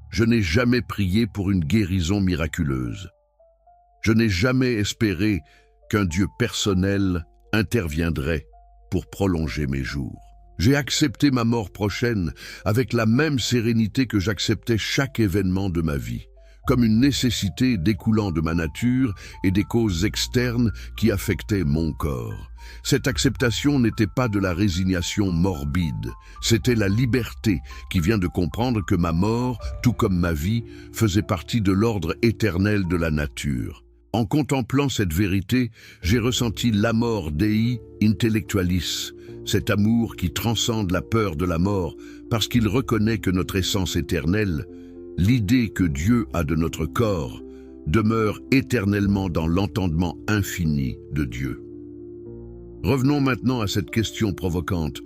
Speaker 1: je n'ai jamais prié pour une guérison miraculeuse. Je n'ai jamais espéré qu'un Dieu personnel interviendrait pour prolonger mes jours. J'ai accepté ma mort prochaine avec la même sérénité que j'acceptais chaque événement de ma vie, comme une nécessité découlant de ma nature et des causes externes qui affectaient mon corps. Cette acceptation n'était pas de la résignation morbide, c'était la liberté qui vient de comprendre que ma mort, tout comme ma vie, faisait partie de l'ordre éternel de la nature. En contemplant cette vérité, j'ai ressenti l'amor Dei intellectualis, cet amour qui transcende la peur de la mort parce qu'il reconnaît que notre essence éternelle, l'idée que Dieu a de notre corps, demeure éternellement dans l'entendement infini de Dieu. Revenons maintenant à cette question provocante.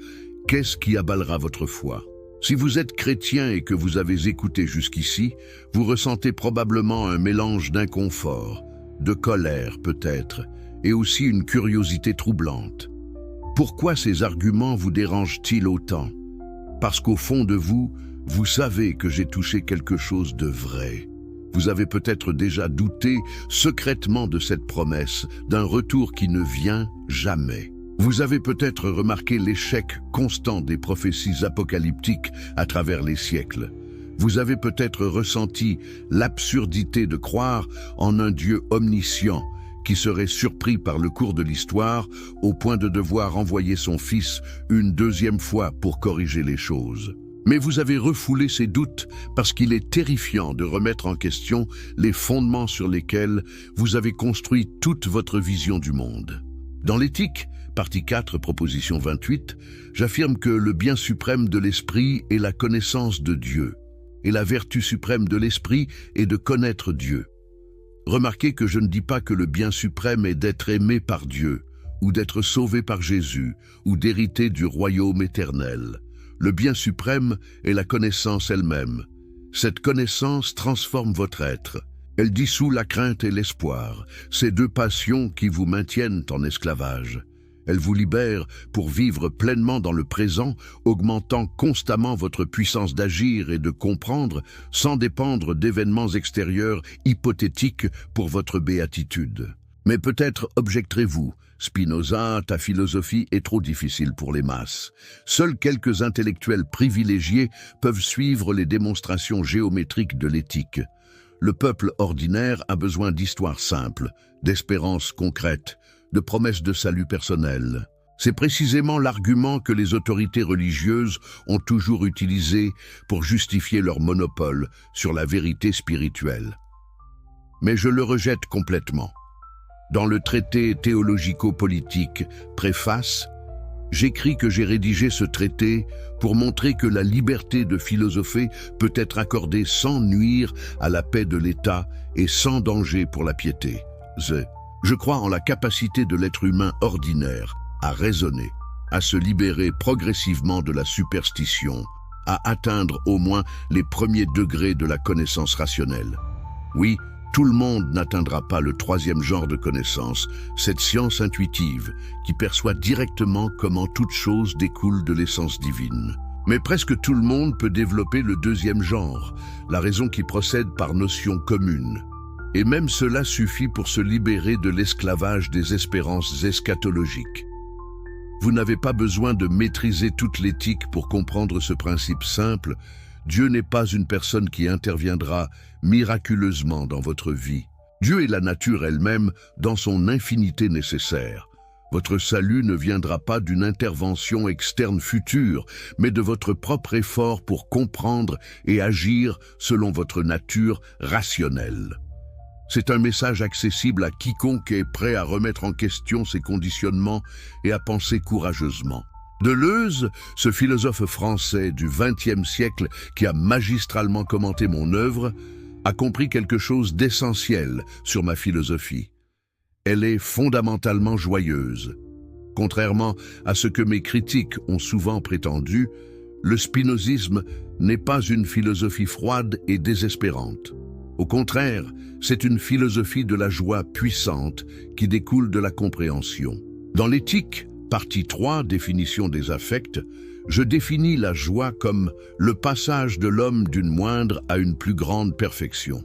Speaker 1: Qu'est-ce qui abalera votre foi? Si vous êtes chrétien et que vous avez écouté jusqu'ici, vous ressentez probablement un mélange d'inconfort, de colère peut-être, et aussi une curiosité troublante. Pourquoi ces arguments vous dérangent-ils autant? Parce qu'au fond de vous, vous savez que j'ai touché quelque chose de vrai. Vous avez peut-être déjà douté secrètement de cette promesse, d'un retour qui ne vient jamais. Vous avez peut-être remarqué l'échec constant des prophéties apocalyptiques à travers les siècles. Vous avez peut-être ressenti l'absurdité de croire en un Dieu omniscient qui serait surpris par le cours de l'histoire au point de devoir envoyer son Fils une deuxième fois pour corriger les choses. Mais vous avez refoulé ces doutes parce qu'il est terrifiant de remettre en question les fondements sur lesquels vous avez construit toute votre vision du monde. Dans l'éthique, partie 4, proposition 28, j'affirme que le bien suprême de l'esprit est la connaissance de Dieu, et la vertu suprême de l'esprit est de connaître Dieu. Remarquez que je ne dis pas que le bien suprême est d'être aimé par Dieu, ou d'être sauvé par Jésus, ou d'hériter du royaume éternel. Le bien suprême est la connaissance elle-même. Cette connaissance transforme votre être. Elle dissout la crainte et l'espoir, ces deux passions qui vous maintiennent en esclavage. Elle vous libère pour vivre pleinement dans le présent, augmentant constamment votre puissance d'agir et de comprendre sans dépendre d'événements extérieurs hypothétiques pour votre béatitude. Mais peut-être objecterez-vous, Spinoza, ta philosophie est trop difficile pour les masses. Seuls quelques intellectuels privilégiés peuvent suivre les démonstrations géométriques de l'éthique. Le peuple ordinaire a besoin d'histoires simples, d'espérances concrètes, de promesses de salut personnel. C'est précisément l'argument que les autorités religieuses ont toujours utilisé pour justifier leur monopole sur la vérité spirituelle. Mais je le rejette complètement. Dans le traité théologico-politique Préface, j'écris que j'ai rédigé ce traité pour montrer que la liberté de philosopher peut être accordée sans nuire à la paix de l'État et sans danger pour la piété. Je crois en la capacité de l'être humain ordinaire à raisonner, à se libérer progressivement de la superstition, à atteindre au moins les premiers degrés de la connaissance rationnelle. Oui, tout le monde n'atteindra pas le troisième genre de connaissance, cette science intuitive qui perçoit directement comment toute chose découle de l'essence divine. Mais presque tout le monde peut développer le deuxième genre, la raison qui procède par notion commune. Et même cela suffit pour se libérer de l'esclavage des espérances eschatologiques. Vous n'avez pas besoin de maîtriser toute l'éthique pour comprendre ce principe simple. Dieu n'est pas une personne qui interviendra miraculeusement dans votre vie. Dieu est la nature elle-même dans son infinité nécessaire. Votre salut ne viendra pas d'une intervention externe future, mais de votre propre effort pour comprendre et agir selon votre nature rationnelle. C'est un message accessible à quiconque est prêt à remettre en question ses conditionnements et à penser courageusement. Deleuze, ce philosophe français du XXe siècle qui a magistralement commenté mon œuvre, a compris quelque chose d'essentiel sur ma philosophie. Elle est fondamentalement joyeuse. Contrairement à ce que mes critiques ont souvent prétendu, le spinozisme n'est pas une philosophie froide et désespérante. Au contraire, c'est une philosophie de la joie puissante qui découle de la compréhension. Dans l'éthique, partie 3, définition des affects, je définis la joie comme le passage de l'homme d'une moindre à une plus grande perfection.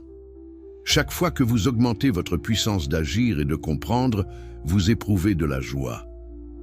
Speaker 1: Chaque fois que vous augmentez votre puissance d'agir et de comprendre, vous éprouvez de la joie.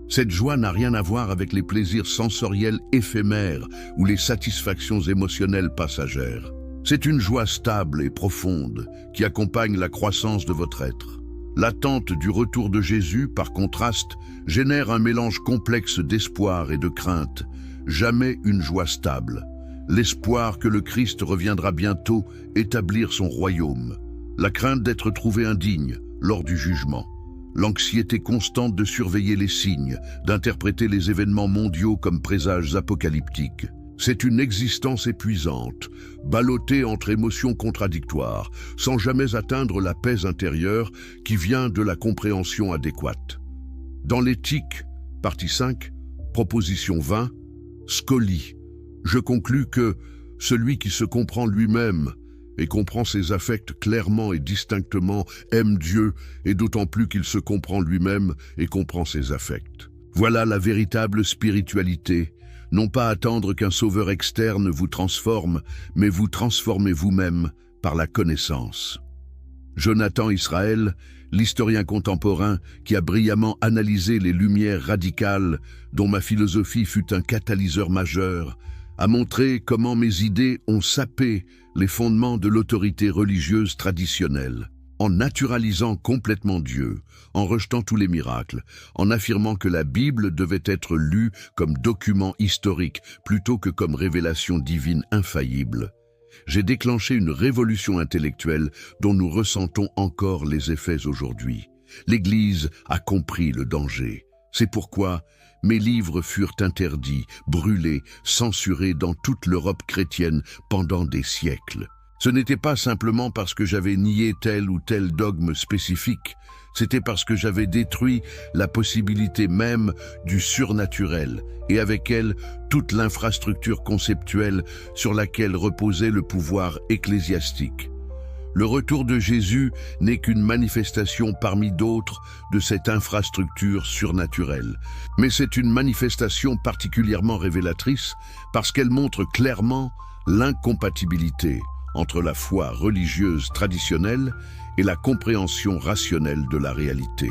Speaker 1: Cette joie n'a rien à voir avec les plaisirs sensoriels éphémères ou les satisfactions émotionnelles passagères. C'est une joie stable et profonde qui accompagne la croissance de votre être. L'attente du retour de Jésus, par contraste, génère un mélange complexe d'espoir et de crainte, jamais une joie stable. L'espoir que le Christ reviendra bientôt établir son royaume. La crainte d'être trouvé indigne lors du jugement. L'anxiété constante de surveiller les signes, d'interpréter les événements mondiaux comme présages apocalyptiques. C'est une existence épuisante, ballottée entre émotions contradictoires, sans jamais atteindre la paix intérieure qui vient de la compréhension adéquate. Dans l'éthique, partie 5, proposition 20, Scoli, je conclus que celui qui se comprend lui-même et comprend ses affects clairement et distinctement aime Dieu, et d'autant plus qu'il se comprend lui-même et comprend ses affects. Voilà la véritable spiritualité. Non pas attendre qu'un sauveur externe vous transforme, mais vous transformez vous-même par la connaissance. Jonathan Israël, l'historien contemporain qui a brillamment analysé les lumières radicales dont ma philosophie fut un catalyseur majeur, a montré comment mes idées ont sapé les fondements de l'autorité religieuse traditionnelle. En naturalisant complètement Dieu, en rejetant tous les miracles, en affirmant que la Bible devait être lue comme document historique plutôt que comme révélation divine infaillible, j'ai déclenché une révolution intellectuelle dont nous ressentons encore les effets aujourd'hui. L'Église a compris le danger. C'est pourquoi mes livres furent interdits, brûlés, censurés dans toute l'Europe chrétienne pendant des siècles. Ce n'était pas simplement parce que j'avais nié tel ou tel dogme spécifique, c'était parce que j'avais détruit la possibilité même du surnaturel et avec elle toute l'infrastructure conceptuelle sur laquelle reposait le pouvoir ecclésiastique. Le retour de Jésus n'est qu'une manifestation parmi d'autres de cette infrastructure surnaturelle. Mais c'est une manifestation particulièrement révélatrice parce qu'elle montre clairement l'incompatibilité entre la foi religieuse traditionnelle et la compréhension rationnelle de la réalité.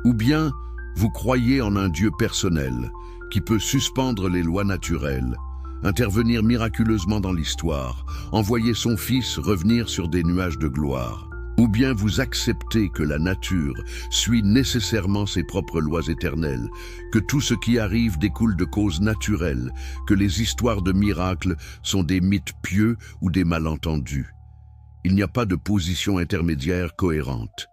Speaker 1: Ou bien, vous croyez en un Dieu personnel qui peut suspendre les lois naturelles, intervenir miraculeusement dans l'histoire, envoyer son Fils revenir sur des nuages de gloire. Ou bien vous acceptez que la nature suit nécessairement ses propres lois éternelles, que tout ce qui arrive découle de causes naturelles, que les histoires de miracles sont des mythes pieux ou des malentendus. Il n'y a pas de position intermédiaire cohérente.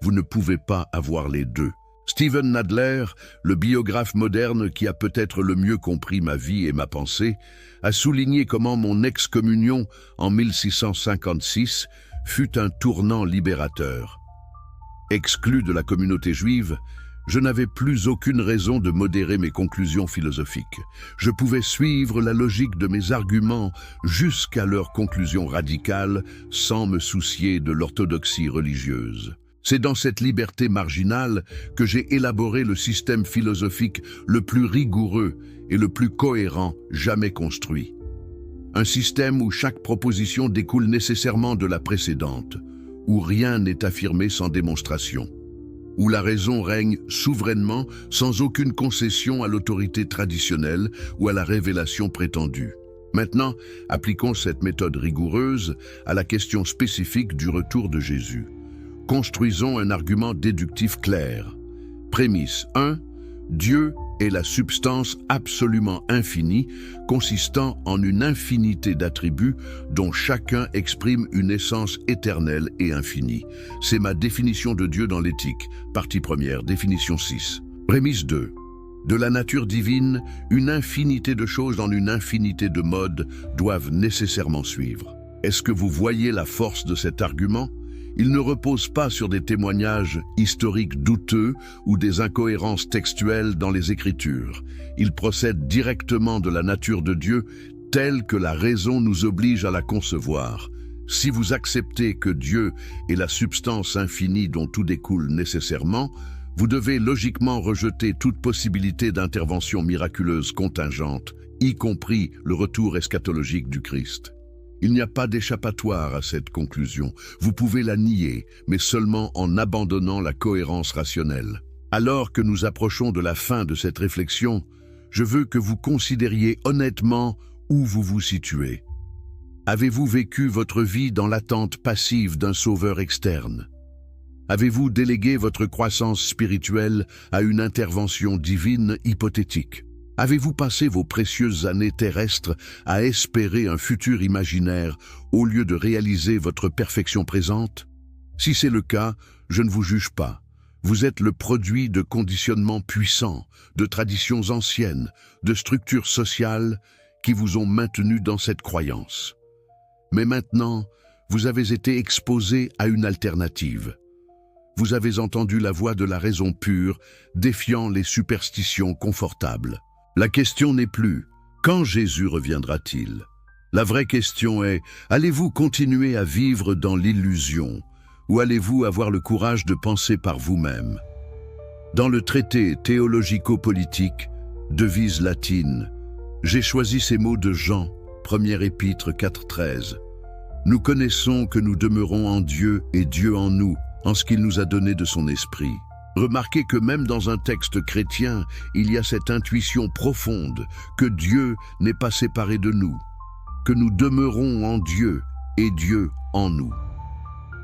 Speaker 1: Vous ne pouvez pas avoir les deux. Steven Nadler, le biographe moderne qui a peut-être le mieux compris ma vie et ma pensée, a souligné comment mon excommunion en 1656 fut un tournant libérateur. Exclu de la communauté juive, je n'avais plus aucune raison de modérer mes conclusions philosophiques. Je pouvais suivre la logique de mes arguments jusqu'à leur conclusion radicale sans me soucier de l'orthodoxie religieuse. C'est dans cette liberté marginale que j'ai élaboré le système philosophique le plus rigoureux et le plus cohérent jamais construit. Un système où chaque proposition découle nécessairement de la précédente, où rien n'est affirmé sans démonstration, où la raison règne souverainement sans aucune concession à l'autorité traditionnelle ou à la révélation prétendue. Maintenant, appliquons cette méthode rigoureuse à la question spécifique du retour de Jésus. Construisons un argument déductif clair. Prémisse 1. Dieu est la substance absolument infinie, consistant en une infinité d'attributs dont chacun exprime une essence éternelle et infinie. C'est ma définition de Dieu dans l'éthique. Partie première, définition 6. Prémisse 2. De la nature divine, une infinité de choses en une infinité de modes doivent nécessairement suivre. Est-ce que vous voyez la force de cet argument ? Il ne repose pas sur des témoignages historiques douteux ou des incohérences textuelles dans les Écritures. Il procède directement de la nature de Dieu telle que la raison nous oblige à la concevoir. Si vous acceptez que Dieu est la substance infinie dont tout découle nécessairement, vous devez logiquement rejeter toute possibilité d'intervention miraculeuse contingente, y compris le retour eschatologique du Christ. Il n'y a pas d'échappatoire à cette conclusion. Vous pouvez la nier, mais seulement en abandonnant la cohérence rationnelle. Alors que nous approchons de la fin de cette réflexion, je veux que vous considériez honnêtement où vous vous situez. Avez-vous vécu votre vie dans l'attente passive d'un sauveur externe? Avez-vous délégué votre croissance spirituelle à une intervention divine hypothétique? Avez-vous passé vos précieuses années terrestres à espérer un futur imaginaire au lieu de réaliser votre perfection présente? Si c'est le cas, je ne vous juge pas. Vous êtes le produit de conditionnements puissants, de traditions anciennes, de structures sociales qui vous ont maintenu dans cette croyance. Mais maintenant, vous avez été exposé à une alternative. Vous avez entendu la voix de la raison pure, défiant les superstitions confortables. La question n'est plus « Quand Jésus reviendra-t-il » La vraie question est « Allez-vous continuer à vivre dans l'illusion ou allez-vous avoir le courage de penser par vous-même » Dans le traité théologico-politique, devise latine, j'ai choisi ces mots de Jean, première épître 4,13. Nous connaissons que nous demeurons en Dieu et Dieu en nous, en ce qu'il nous a donné de son esprit. Remarquez que même dans un texte chrétien, il y a cette intuition profonde que Dieu n'est pas séparé de nous, que nous demeurons en Dieu et Dieu en nous.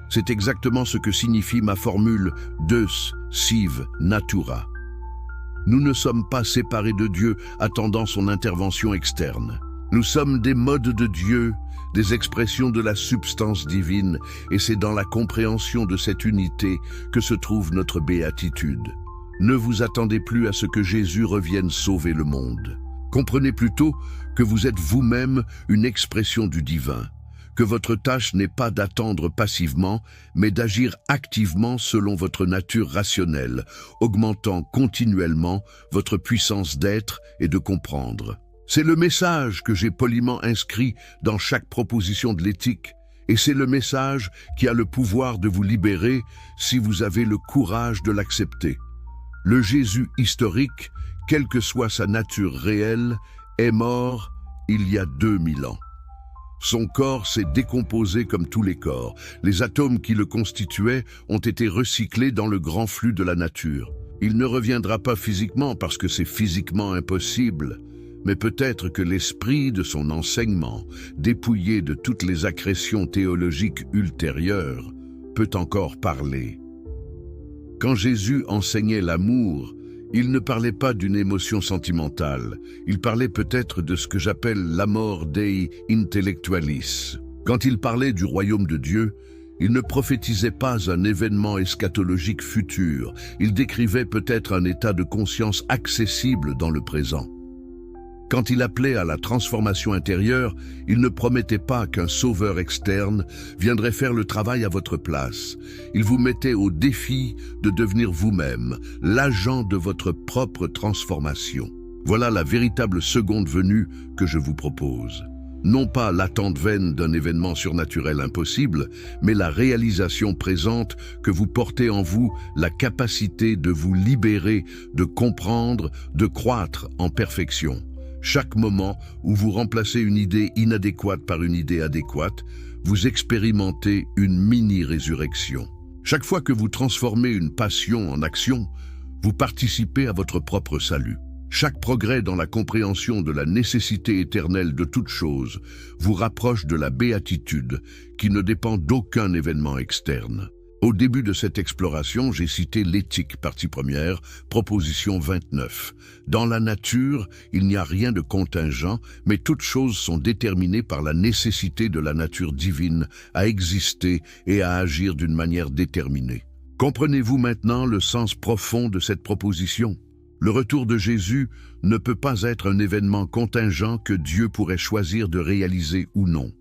Speaker 1: C'est exactement ce que signifie ma formule Deus sive natura. Nous ne sommes pas séparés de Dieu attendant son intervention externe. Nous sommes des modes de Dieu, des expressions de la substance divine, et c'est dans la compréhension de cette unité que se trouve notre béatitude. Ne vous attendez plus à ce que Jésus revienne sauver le monde. Comprenez plutôt que vous êtes vous-même une expression du divin, que votre tâche n'est pas d'attendre passivement, mais d'agir activement selon votre nature rationnelle, augmentant continuellement votre puissance d'être et de comprendre. C'est le message que j'ai poliment inscrit dans chaque proposition de l'éthique, et c'est le message qui a le pouvoir de vous libérer si vous avez le courage de l'accepter. Le Jésus historique, quelle que soit sa nature réelle, est mort il y a 2000 ans. Son corps s'est décomposé comme tous les corps. Les atomes qui le constituaient ont été recyclés dans le grand flux de la nature. Il ne reviendra pas physiquement parce que c'est physiquement impossible, mais peut-être que l'esprit de son enseignement, dépouillé de toutes les accrétions théologiques ultérieures, peut encore parler. Quand Jésus enseignait l'amour, il ne parlait pas d'une émotion sentimentale, il parlait peut-être de ce que j'appelle l'amor dei intellectualis. Quand il parlait du royaume de Dieu, il ne prophétisait pas un événement eschatologique futur, il décrivait peut-être un état de conscience accessible dans le présent. Quand il appelait à la transformation intérieure, il ne promettait pas qu'un sauveur externe viendrait faire le travail à votre place. Il vous mettait au défi de devenir vous-même, l'agent de votre propre transformation. Voilà la véritable seconde venue que je vous propose. Non pas l'attente vaine d'un événement surnaturel impossible, mais la réalisation présente que vous portez en vous la capacité de vous libérer, de comprendre, de croître en perfection. Chaque moment où vous remplacez une idée inadéquate par une idée adéquate, vous expérimentez une mini-résurrection. Chaque fois que vous transformez une passion en action, vous participez à votre propre salut. Chaque progrès dans la compréhension de la nécessité éternelle de toute chose vous rapproche de la béatitude qui ne dépend d'aucun événement externe. Au début de cette exploration, j'ai cité l'éthique, partie première, proposition 29. Dans la nature, il n'y a rien de contingent, mais toutes choses sont déterminées par la nécessité de la nature divine à exister et à agir d'une manière déterminée. Comprenez-vous maintenant le sens profond de cette proposition? Le retour de Jésus ne peut pas être un événement contingent que Dieu pourrait choisir de réaliser ou non.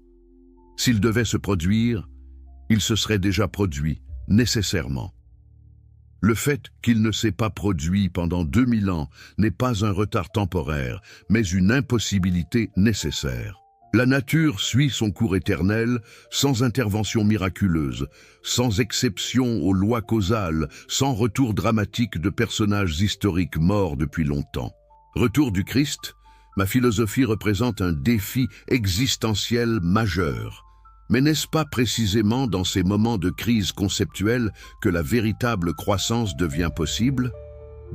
Speaker 1: S'il devait se produire, il se serait déjà produit, nécessairement. Le fait qu'il ne s'est pas produit pendant 2000 ans n'est pas un retard temporaire, mais une impossibilité nécessaire. La nature suit son cours éternel, sans intervention miraculeuse, sans exception aux lois causales, sans retour dramatique de personnages historiques morts depuis longtemps. Retour du Christ, ma philosophie représente un défi existentiel majeur. Mais n'est-ce pas précisément dans ces moments de crise conceptuelle que la véritable croissance devient possible?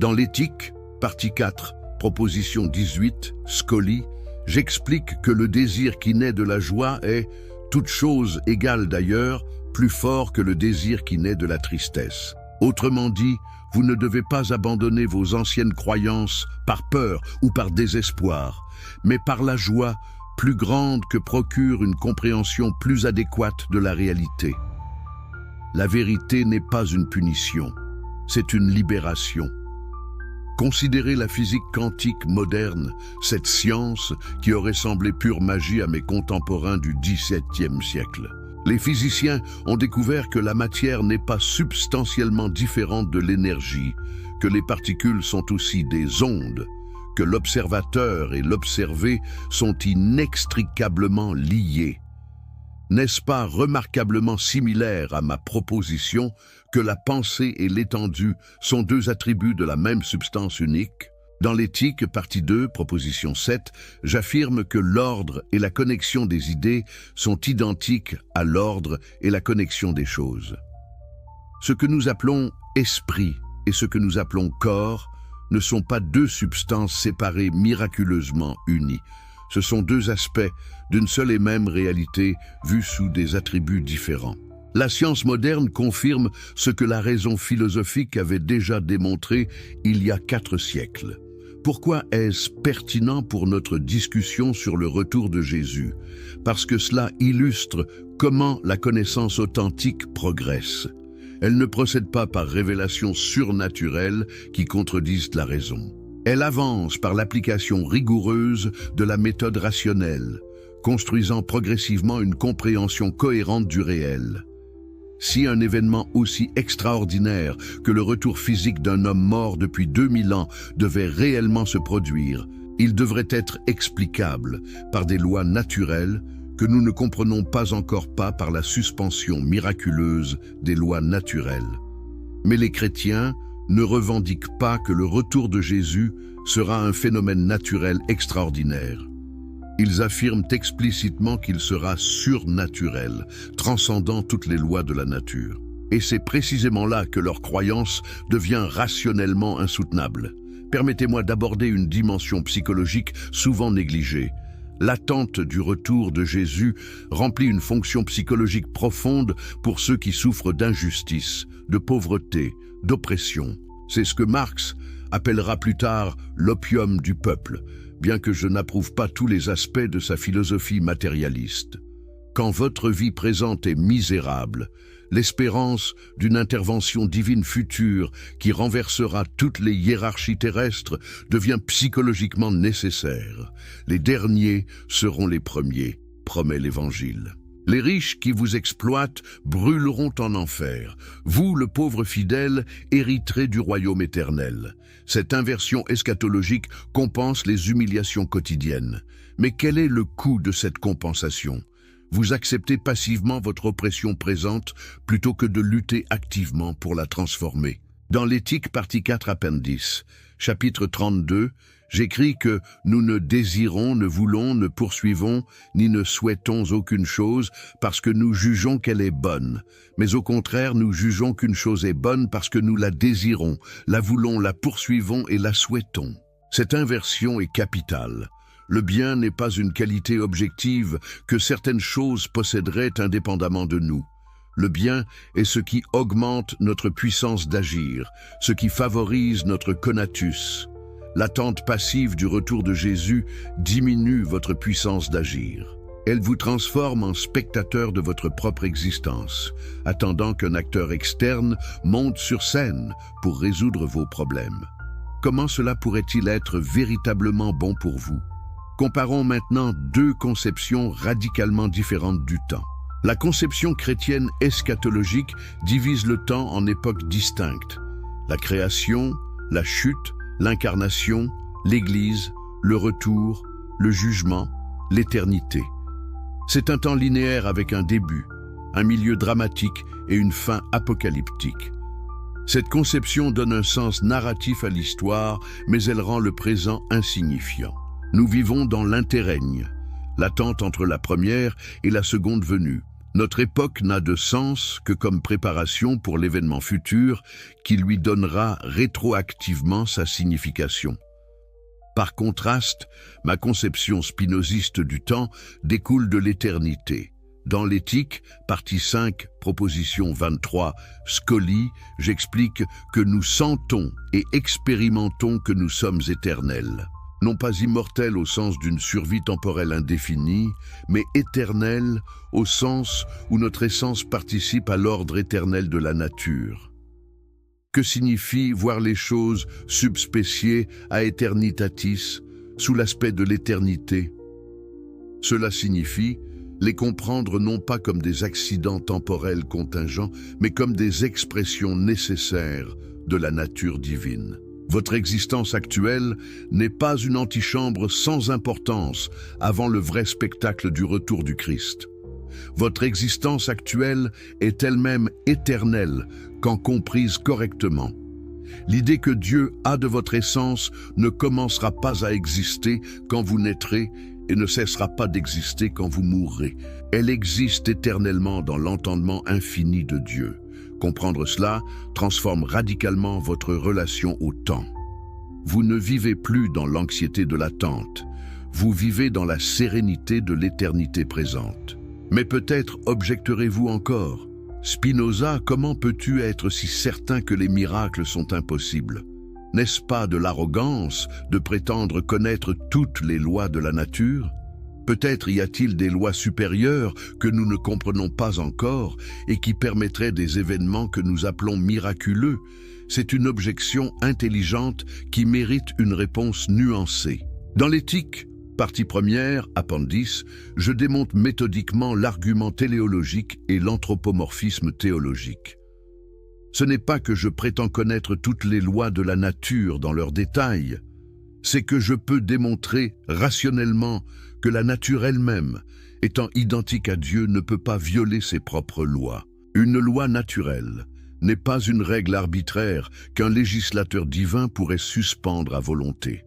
Speaker 1: Dans l'éthique, partie 4, proposition 18, Scully, j'explique que le désir qui naît de la joie est, toute chose égale d'ailleurs, plus fort que le désir qui naît de la tristesse. Autrement dit, vous ne devez pas abandonner vos anciennes croyances par peur ou par désespoir, mais par la joie plus grande que procure une compréhension plus adéquate de la réalité. La vérité n'est pas une punition, c'est une libération. Considérez la physique quantique moderne, cette science qui aurait semblé pure magie à mes contemporains du XVIIe siècle. Les physiciens ont découvert que la matière n'est pas substantiellement différente de l'énergie, que les particules sont aussi des ondes, que l'observateur et l'observé sont inextricablement liés. N'est-ce pas remarquablement similaire à ma proposition que la pensée et l'étendue sont deux attributs de la même substance unique? Dans l'éthique, partie 2, proposition 7, j'affirme que l'ordre et la connexion des idées sont identiques à l'ordre et la connexion des choses. Ce que nous appelons esprit et ce que nous appelons corps ne sont pas deux substances séparées miraculeusement unies. Ce sont deux aspects d'une seule et même réalité vus sous des attributs différents. La science moderne confirme ce que la raison philosophique avait déjà démontré il y a 4 siècles. Pourquoi est-ce pertinent pour notre discussion sur le retour de Jésus? Parce que cela illustre comment la connaissance authentique progresse. Elle ne procède pas par révélations surnaturelles qui contredisent la raison. Elle avance par l'application rigoureuse de la méthode rationnelle, construisant progressivement une compréhension cohérente du réel. Si un événement aussi extraordinaire que le retour physique d'un homme mort depuis 2000 ans devait réellement se produire, il devrait être explicable par des lois naturelles que nous ne comprenons pas encore par la suspension miraculeuse des lois naturelles. Mais les chrétiens ne revendiquent pas que le retour de Jésus sera un phénomène naturel extraordinaire. Ils affirment explicitement qu'il sera surnaturel, transcendant toutes les lois de la nature. Et c'est précisément là que leur croyance devient rationnellement insoutenable. Permettez-moi d'aborder une dimension psychologique souvent négligée. L'attente du retour de Jésus remplit une fonction psychologique profonde pour ceux qui souffrent d'injustice, de pauvreté, d'oppression. C'est ce que Marx appellera plus tard l'opium du peuple, bien que je n'approuve pas tous les aspects de sa philosophie matérialiste. Quand votre vie présente est misérable, l'espérance d'une intervention divine future qui renversera toutes les hiérarchies terrestres devient psychologiquement nécessaire. Les derniers seront les premiers, promet l'Évangile. Les riches qui vous exploitent brûleront en enfer. Vous, le pauvre fidèle, hériterez du royaume éternel. Cette inversion eschatologique compense les humiliations quotidiennes. Mais quel est le coût de cette compensation? Vous acceptez passivement votre oppression présente plutôt que de lutter activement pour la transformer. Dans l'éthique, partie 4, appendice, chapitre 32, j'écris que nous ne désirons, ne voulons, ne poursuivons, ni ne souhaitons aucune chose parce que nous jugeons qu'elle est bonne. Mais au contraire, nous jugeons qu'une chose est bonne parce que nous la désirons, la voulons, la poursuivons et la souhaitons. Cette inversion est capitale. Le bien n'est pas une qualité objective que certaines choses posséderaient indépendamment de nous. Le bien est ce qui augmente notre puissance d'agir, ce qui favorise notre conatus. L'attente passive du retour de Jésus diminue votre puissance d'agir. Elle vous transforme en spectateur de votre propre existence, attendant qu'un acteur externe monte sur scène pour résoudre vos problèmes. Comment cela pourrait-il être véritablement bon pour vous? Comparons maintenant deux conceptions radicalement différentes du temps. La conception chrétienne eschatologique divise le temps en époques distinctes. La création, la chute, l'incarnation, l'Église, le retour, le jugement, l'éternité. C'est un temps linéaire avec un début, un milieu dramatique et une fin apocalyptique. Cette conception donne un sens narratif à l'histoire, mais elle rend le présent insignifiant. Nous vivons dans l'interrègne, l'attente entre la première et la seconde venue. Notre époque n'a de sens que comme préparation pour l'événement futur qui lui donnera rétroactivement sa signification. Par contraste, ma conception spinoziste du temps découle de l'éternité. Dans l'éthique, partie 5, proposition 23, Scoli, j'explique que nous sentons et expérimentons que nous sommes éternels. Non pas immortels au sens d'une survie temporelle indéfinie, mais éternels au sens où notre essence participe à l'ordre éternel de la nature. Que signifie voir les choses subspéciées à eternitatis, sous l'aspect de l'éternité? Cela signifie les comprendre non pas comme des accidents temporels contingents, mais comme des expressions nécessaires de la nature divine. Votre existence actuelle n'est pas une antichambre sans importance avant le vrai spectacle du retour du Christ. Votre existence actuelle est elle-même éternelle quand comprise correctement. L'idée que Dieu a de votre essence ne commencera pas à exister quand vous naîtrez et ne cessera pas d'exister quand vous mourrez. Elle existe éternellement dans l'entendement infini de Dieu. Comprendre cela transforme radicalement votre relation au temps. Vous ne vivez plus dans l'anxiété de l'attente. Vous vivez dans la sérénité de l'éternité présente. Mais peut-être objecterez-vous encore. Spinoza, comment peux-tu être si certain que les miracles sont impossibles? N'est-ce pas de l'arrogance de prétendre connaître toutes les lois de la nature? Peut-être y a-t-il des lois supérieures que nous ne comprenons pas encore et qui permettraient des événements que nous appelons miraculeux. C'est une objection intelligente qui mérite une réponse nuancée. Dans l'éthique, partie première, appendice, je démonte méthodiquement l'argument téléologique et l'anthropomorphisme théologique. Ce n'est pas que je prétends connaître toutes les lois de la nature dans leurs détails, c'est que je peux démontrer rationnellement que la nature elle-même, étant identique à Dieu, ne peut pas violer ses propres lois. Une loi naturelle n'est pas une règle arbitraire qu'un législateur divin pourrait suspendre à volonté.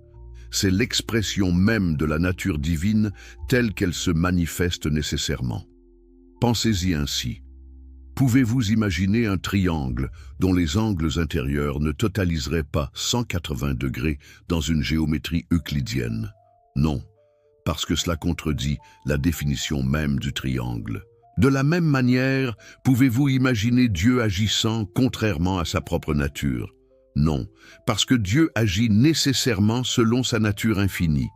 Speaker 1: C'est l'expression même de la nature divine telle qu'elle se manifeste nécessairement. Pensez-y ainsi. Pouvez-vous imaginer un triangle dont les angles intérieurs ne totaliseraient pas 180 degrés dans une géométrie euclidienne? Non, parce que cela contredit la définition même du triangle. De la même manière, pouvez-vous imaginer Dieu agissant contrairement à sa propre nature? Non, parce que Dieu agit nécessairement selon sa nature infinie.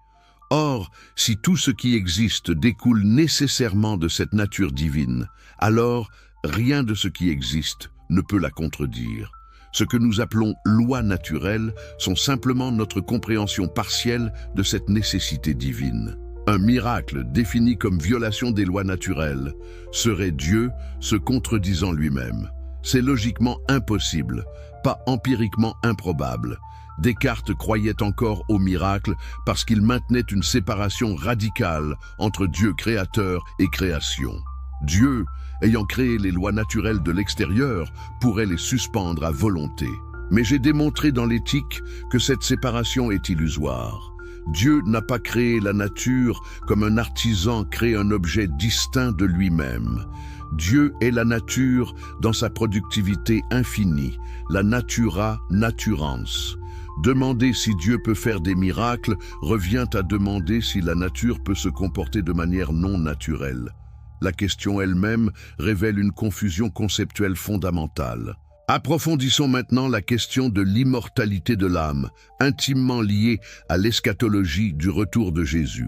Speaker 1: Or, si tout ce qui existe découle nécessairement de cette nature divine, alors rien de ce qui existe ne peut la contredire. Ce que nous appelons lois naturelles sont simplement notre compréhension partielle de cette nécessité divine. Un miracle défini comme violation des lois naturelles serait Dieu se contredisant lui-même. C'est logiquement impossible, pas empiriquement improbable. Descartes croyait encore au miracle parce qu'il maintenait une séparation radicale entre Dieu créateur et création. Dieu, ayant créé les lois naturelles de l'extérieur, pourrait les suspendre à volonté. Mais j'ai démontré dans l'éthique que cette séparation est illusoire. Dieu n'a pas créé la nature comme un artisan crée un objet distinct de lui-même. Dieu est la nature dans sa productivité infinie, la natura naturans. Demander si Dieu peut faire des miracles revient à demander si la nature peut se comporter de manière non naturelle. La question elle-même révèle une confusion conceptuelle fondamentale. Approfondissons maintenant la question de l'immortalité de l'âme, intimement liée à l'eschatologie du retour de Jésus.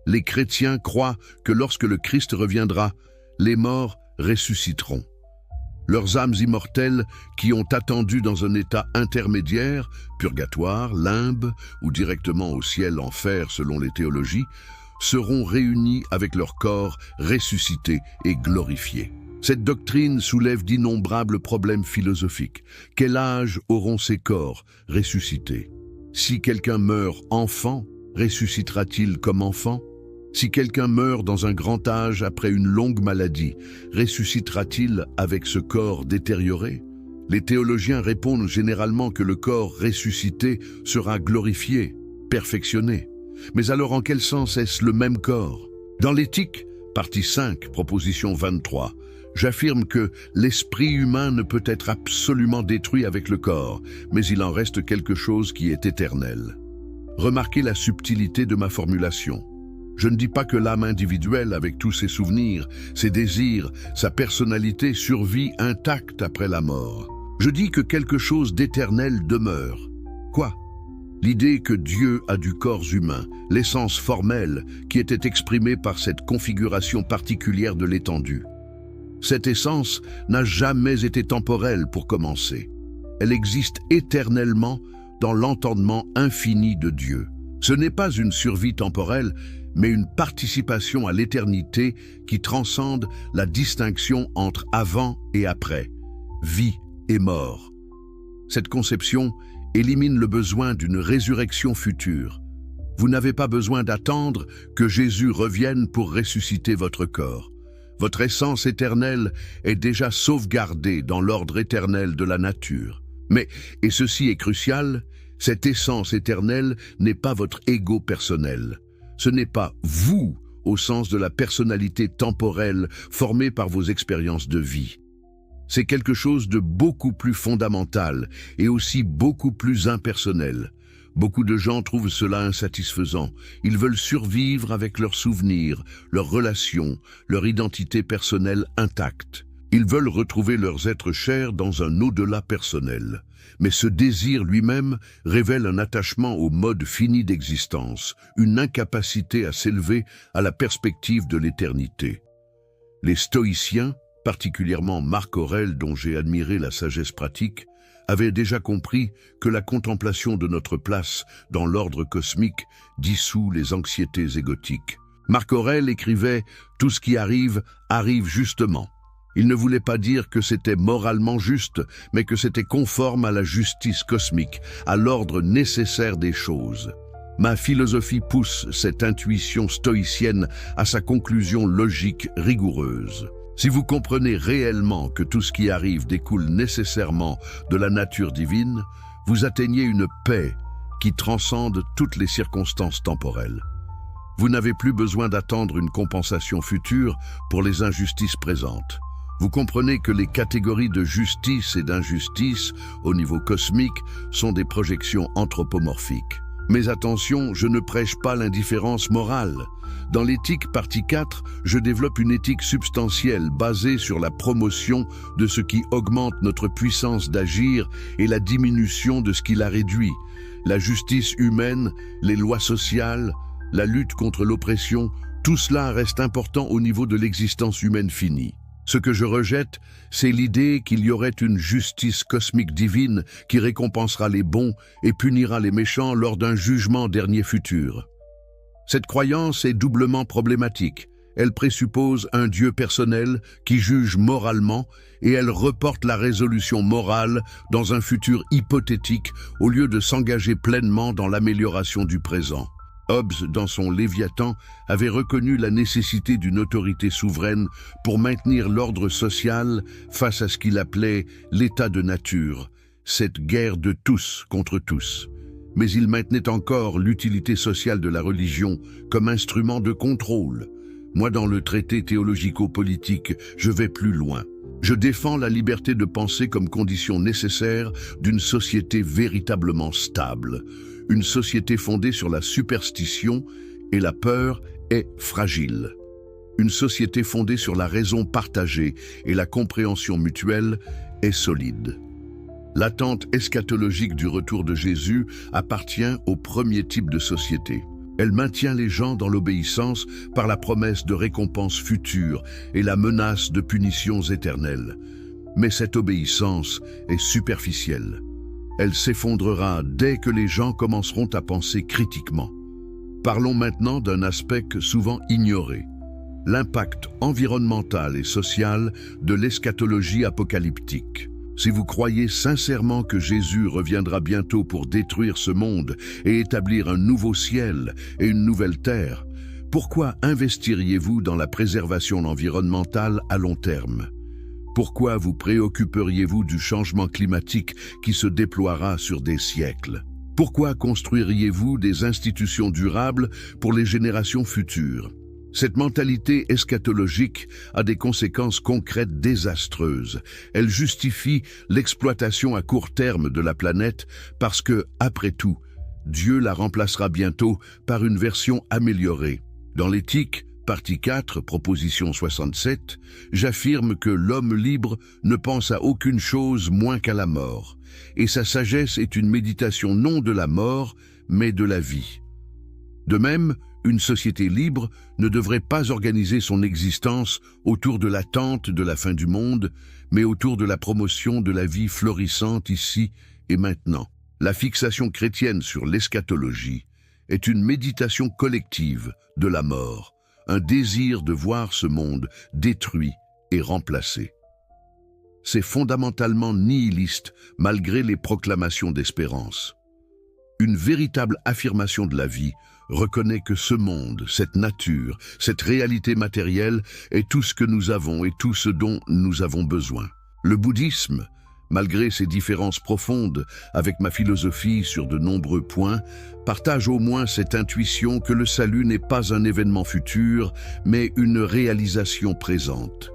Speaker 1: Les chrétiens croient que lorsque le Christ reviendra, les morts ressusciteront. Leurs âmes immortelles, qui ont attendu dans un état intermédiaire, purgatoire, limbe ou directement au ciel, enfer selon les théologies, seront réunies avec leur corps ressuscités et glorifiés. Cette doctrine soulève d'innombrables problèmes philosophiques. Quel âge auront ces corps ressuscités? Si quelqu'un meurt enfant, ressuscitera-t-il comme enfant? Si quelqu'un meurt dans un grand âge après une longue maladie, ressuscitera-t-il avec ce corps détérioré? Les théologiens répondent généralement que le corps ressuscité sera glorifié, perfectionné. Mais alors en quel sens est-ce le même corps? Dans l'Éthique, partie 5, proposition 23, j'affirme que l'esprit humain ne peut être absolument détruit avec le corps, mais il en reste quelque chose qui est éternel. Remarquez la subtilité de ma formulation. Je ne dis pas que l'âme individuelle, avec tous ses souvenirs, ses désirs, sa personnalité, survit intacte après la mort. Je dis que quelque chose d'éternel demeure. Quoi? L'idée que Dieu a du corps humain, l'essence formelle qui était exprimée par cette configuration particulière de l'étendue. Cette essence n'a jamais été temporelle pour commencer. Elle existe éternellement dans l'entendement infini de Dieu. Ce n'est pas une survie temporelle, mais une participation à l'éternité qui transcende la distinction entre avant et après, vie et mort. Cette conception élimine le besoin d'une résurrection future. Vous n'avez pas besoin d'attendre que Jésus revienne pour ressusciter votre corps. Votre essence éternelle est déjà sauvegardée dans l'ordre éternel de la nature. Mais, et ceci est crucial, cette essence éternelle n'est pas votre ego personnel. Ce n'est pas vous au sens de la personnalité temporelle formée par vos expériences de vie. C'est quelque chose de beaucoup plus fondamental et aussi beaucoup plus impersonnel. Beaucoup de gens trouvent cela insatisfaisant. Ils veulent survivre avec leurs souvenirs, leurs relations, leur identité personnelle intacte. Ils veulent retrouver leurs êtres chers dans un au-delà personnel. Mais ce désir lui-même révèle un attachement au mode fini d'existence, une incapacité à s'élever à la perspective de l'éternité. Les stoïciens, particulièrement Marc Aurèle dont j'ai admiré la sagesse pratique, avait déjà compris que la contemplation de notre place dans l'ordre cosmique dissout les anxiétés égotiques. Marc Aurèle écrivait « Tout ce qui arrive, arrive justement ». Il ne voulait pas dire que c'était moralement juste, mais que c'était conforme à la justice cosmique, à l'ordre nécessaire des choses. Ma philosophie pousse cette intuition stoïcienne à sa conclusion logique rigoureuse. Si vous comprenez réellement que tout ce qui arrive découle nécessairement de la nature divine, vous atteignez une paix qui transcende toutes les circonstances temporelles. Vous n'avez plus besoin d'attendre une compensation future pour les injustices présentes. Vous comprenez que les catégories de justice et d'injustice au niveau cosmique sont des projections anthropomorphiques. Mais attention, je ne prêche pas l'indifférence morale. Dans l'éthique partie 4, je développe une éthique substantielle basée sur la promotion de ce qui augmente notre puissance d'agir et la diminution de ce qui la réduit. La justice humaine, les lois sociales, la lutte contre l'oppression, tout cela reste important au niveau de l'existence humaine finie. Ce que je rejette, c'est l'idée qu'il y aurait une justice cosmique divine qui récompensera les bons et punira les méchants lors d'un jugement dernier futur. Cette croyance est doublement problématique. Elle présuppose un Dieu personnel qui juge moralement et elle reporte la résolution morale dans un futur hypothétique au lieu de s'engager pleinement dans l'amélioration du présent. Hobbes, dans son Léviathan, avait reconnu la nécessité d'une autorité souveraine pour maintenir l'ordre social face à ce qu'il appelait l'état de nature, cette guerre de tous contre tous. Mais il maintenait encore l'utilité sociale de la religion comme instrument de contrôle. Moi, dans le traité théologico-politique, je vais plus loin. Je défends la liberté de penser comme condition nécessaire d'une société véritablement stable. Une société fondée sur la superstition et la peur est fragile. Une société fondée sur la raison partagée et la compréhension mutuelle est solide. L'attente eschatologique du retour de Jésus appartient au premier type de société. Elle maintient les gens dans l'obéissance par la promesse de récompenses futures et la menace de punitions éternelles. Mais cette obéissance est superficielle. Elle s'effondrera dès que les gens commenceront à penser critiquement. Parlons maintenant d'un aspect souvent ignoré: l'impact environnemental et social de l'eschatologie apocalyptique. Si vous croyez sincèrement que Jésus reviendra bientôt pour détruire ce monde et établir un nouveau ciel et une nouvelle terre, pourquoi investiriez-vous dans la préservation environnementale à long terme? Pourquoi vous préoccuperiez-vous du changement climatique qui se déploiera sur des siècles? Pourquoi construiriez-vous des institutions durables pour les générations futures? Cette mentalité eschatologique a des conséquences concrètes désastreuses. Elle justifie l'exploitation à court terme de la planète parce que, après tout, Dieu la remplacera bientôt par une version améliorée. Dans l'éthique, partie 4, proposition 67, j'affirme que l'homme libre ne pense à aucune chose moins qu'à la mort, et sa sagesse est une méditation non de la mort, mais de la vie. De même, une société libre ne devrait pas organiser son existence autour de l'attente de la fin du monde, mais autour de la promotion de la vie florissante ici et maintenant. La fixation chrétienne sur l'eschatologie est une méditation collective de la mort, un désir de voir ce monde détruit et remplacé. C'est fondamentalement nihiliste malgré les proclamations d'espérance. Une véritable affirmation de la vie reconnaît que ce monde, cette nature, cette réalité matérielle est tout ce que nous avons et tout ce dont nous avons besoin. Le bouddhisme, malgré ses différences profondes avec ma philosophie sur de nombreux points, partage au moins cette intuition que le salut n'est pas un événement futur, mais une réalisation présente.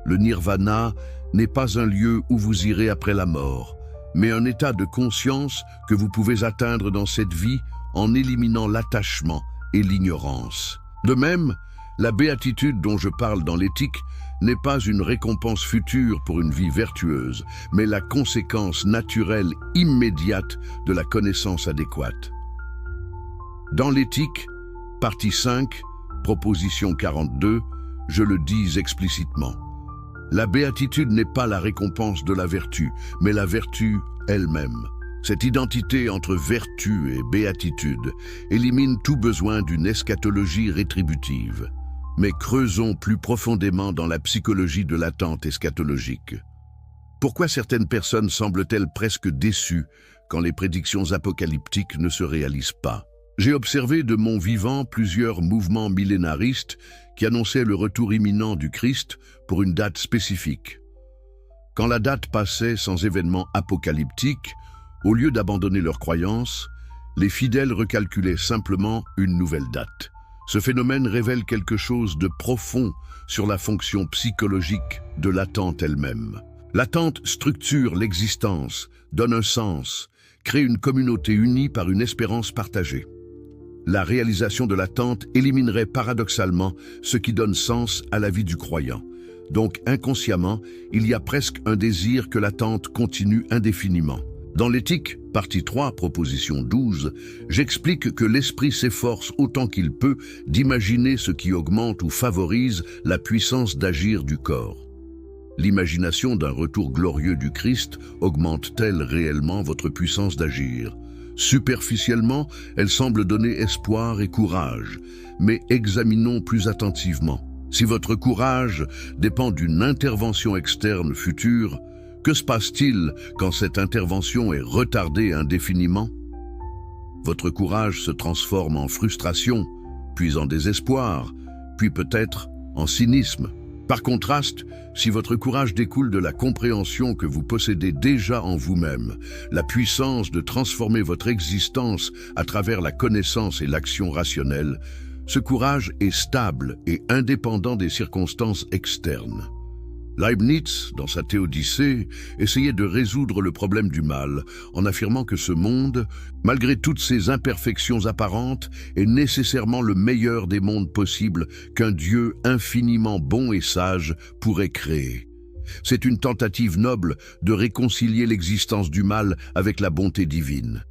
Speaker 1: Le nirvana n'est pas un lieu où vous irez après la mort, mais un état de conscience que vous pouvez atteindre dans cette vie en éliminant l'attachement et l'ignorance. De même, la béatitude dont je parle dans l'éthique n'est pas une récompense future pour une vie vertueuse, mais la conséquence naturelle immédiate de la connaissance adéquate. Dans l'éthique, partie 5, proposition 42, je le dis explicitement. La béatitude n'est pas la récompense de la vertu, mais la vertu elle-même. Cette identité entre vertu et béatitude élimine tout besoin d'une eschatologie rétributive. Mais creusons plus profondément dans la psychologie de l'attente eschatologique. Pourquoi certaines personnes semblent-elles presque déçues quand les prédictions apocalyptiques ne se réalisent pas? J'ai observé de mon vivant plusieurs mouvements millénaristes qui annonçaient le retour imminent du Christ pour une date spécifique. Quand la date passait sans événement apocalyptique, au lieu d'abandonner leurs croyances, les fidèles recalculaient simplement une nouvelle date. Ce phénomène révèle quelque chose de profond sur la fonction psychologique de l'attente elle-même. L'attente structure l'existence, donne un sens, crée une communauté unie par une espérance partagée. La réalisation de l'attente éliminerait paradoxalement ce qui donne sens à la vie du croyant. Donc inconsciemment, il y a presque un désir que l'attente continue indéfiniment. Dans l'éthique, partie 3, proposition 12, j'explique que l'esprit s'efforce autant qu'il peut d'imaginer ce qui augmente ou favorise la puissance d'agir du corps. L'imagination d'un retour glorieux du Christ augmente-t-elle réellement votre puissance d'agir? Superficiellement, elle semble donner espoir et courage, mais examinons plus attentivement. Si votre courage dépend d'une intervention externe future, que se passe-t-il quand cette intervention est retardée indéfiniment? Votre courage se transforme en frustration, puis en désespoir, puis peut-être en cynisme. Par contraste, si votre courage découle de la compréhension que vous possédez déjà en vous-même, la puissance de transformer votre existence à travers la connaissance et l'action rationnelle, ce courage est stable et indépendant des circonstances externes. Leibniz, dans sa Théodicée, essayait de résoudre le problème du mal en affirmant que ce monde, malgré toutes ses imperfections apparentes, est nécessairement le meilleur des mondes possibles qu'un Dieu infiniment bon et sage pourrait créer. C'est une tentative noble de réconcilier l'existence du mal avec la bonté divine.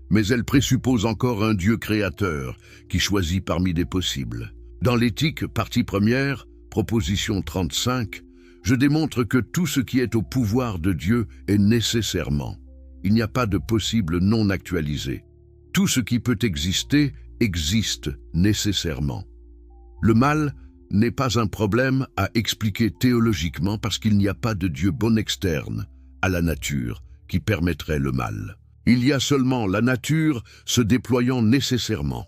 Speaker 1: Mais elle présuppose encore un Dieu créateur qui choisit parmi des possibles. Dans l'Éthique, partie première, proposition 35, je démontre que tout ce qui est au pouvoir de Dieu est nécessairement. Il n'y a pas de possible non actualisé. Tout ce qui peut exister existe nécessairement. Le mal n'est pas un problème à expliquer théologiquement parce qu'il n'y a pas de Dieu bon externe à la nature qui permettrait le mal. Il y a seulement la nature se déployant nécessairement.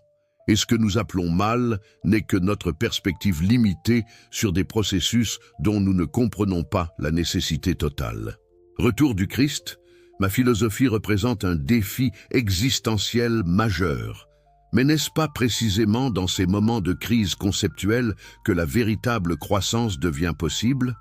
Speaker 1: Et ce que nous appelons mal n'est que notre perspective limitée sur des processus dont nous ne comprenons pas la nécessité totale. Retour du Christ, ma philosophie représente un défi existentiel majeur. Mais n'est-ce pas précisément dans ces moments de crise conceptuelle que la véritable croissance devient possible?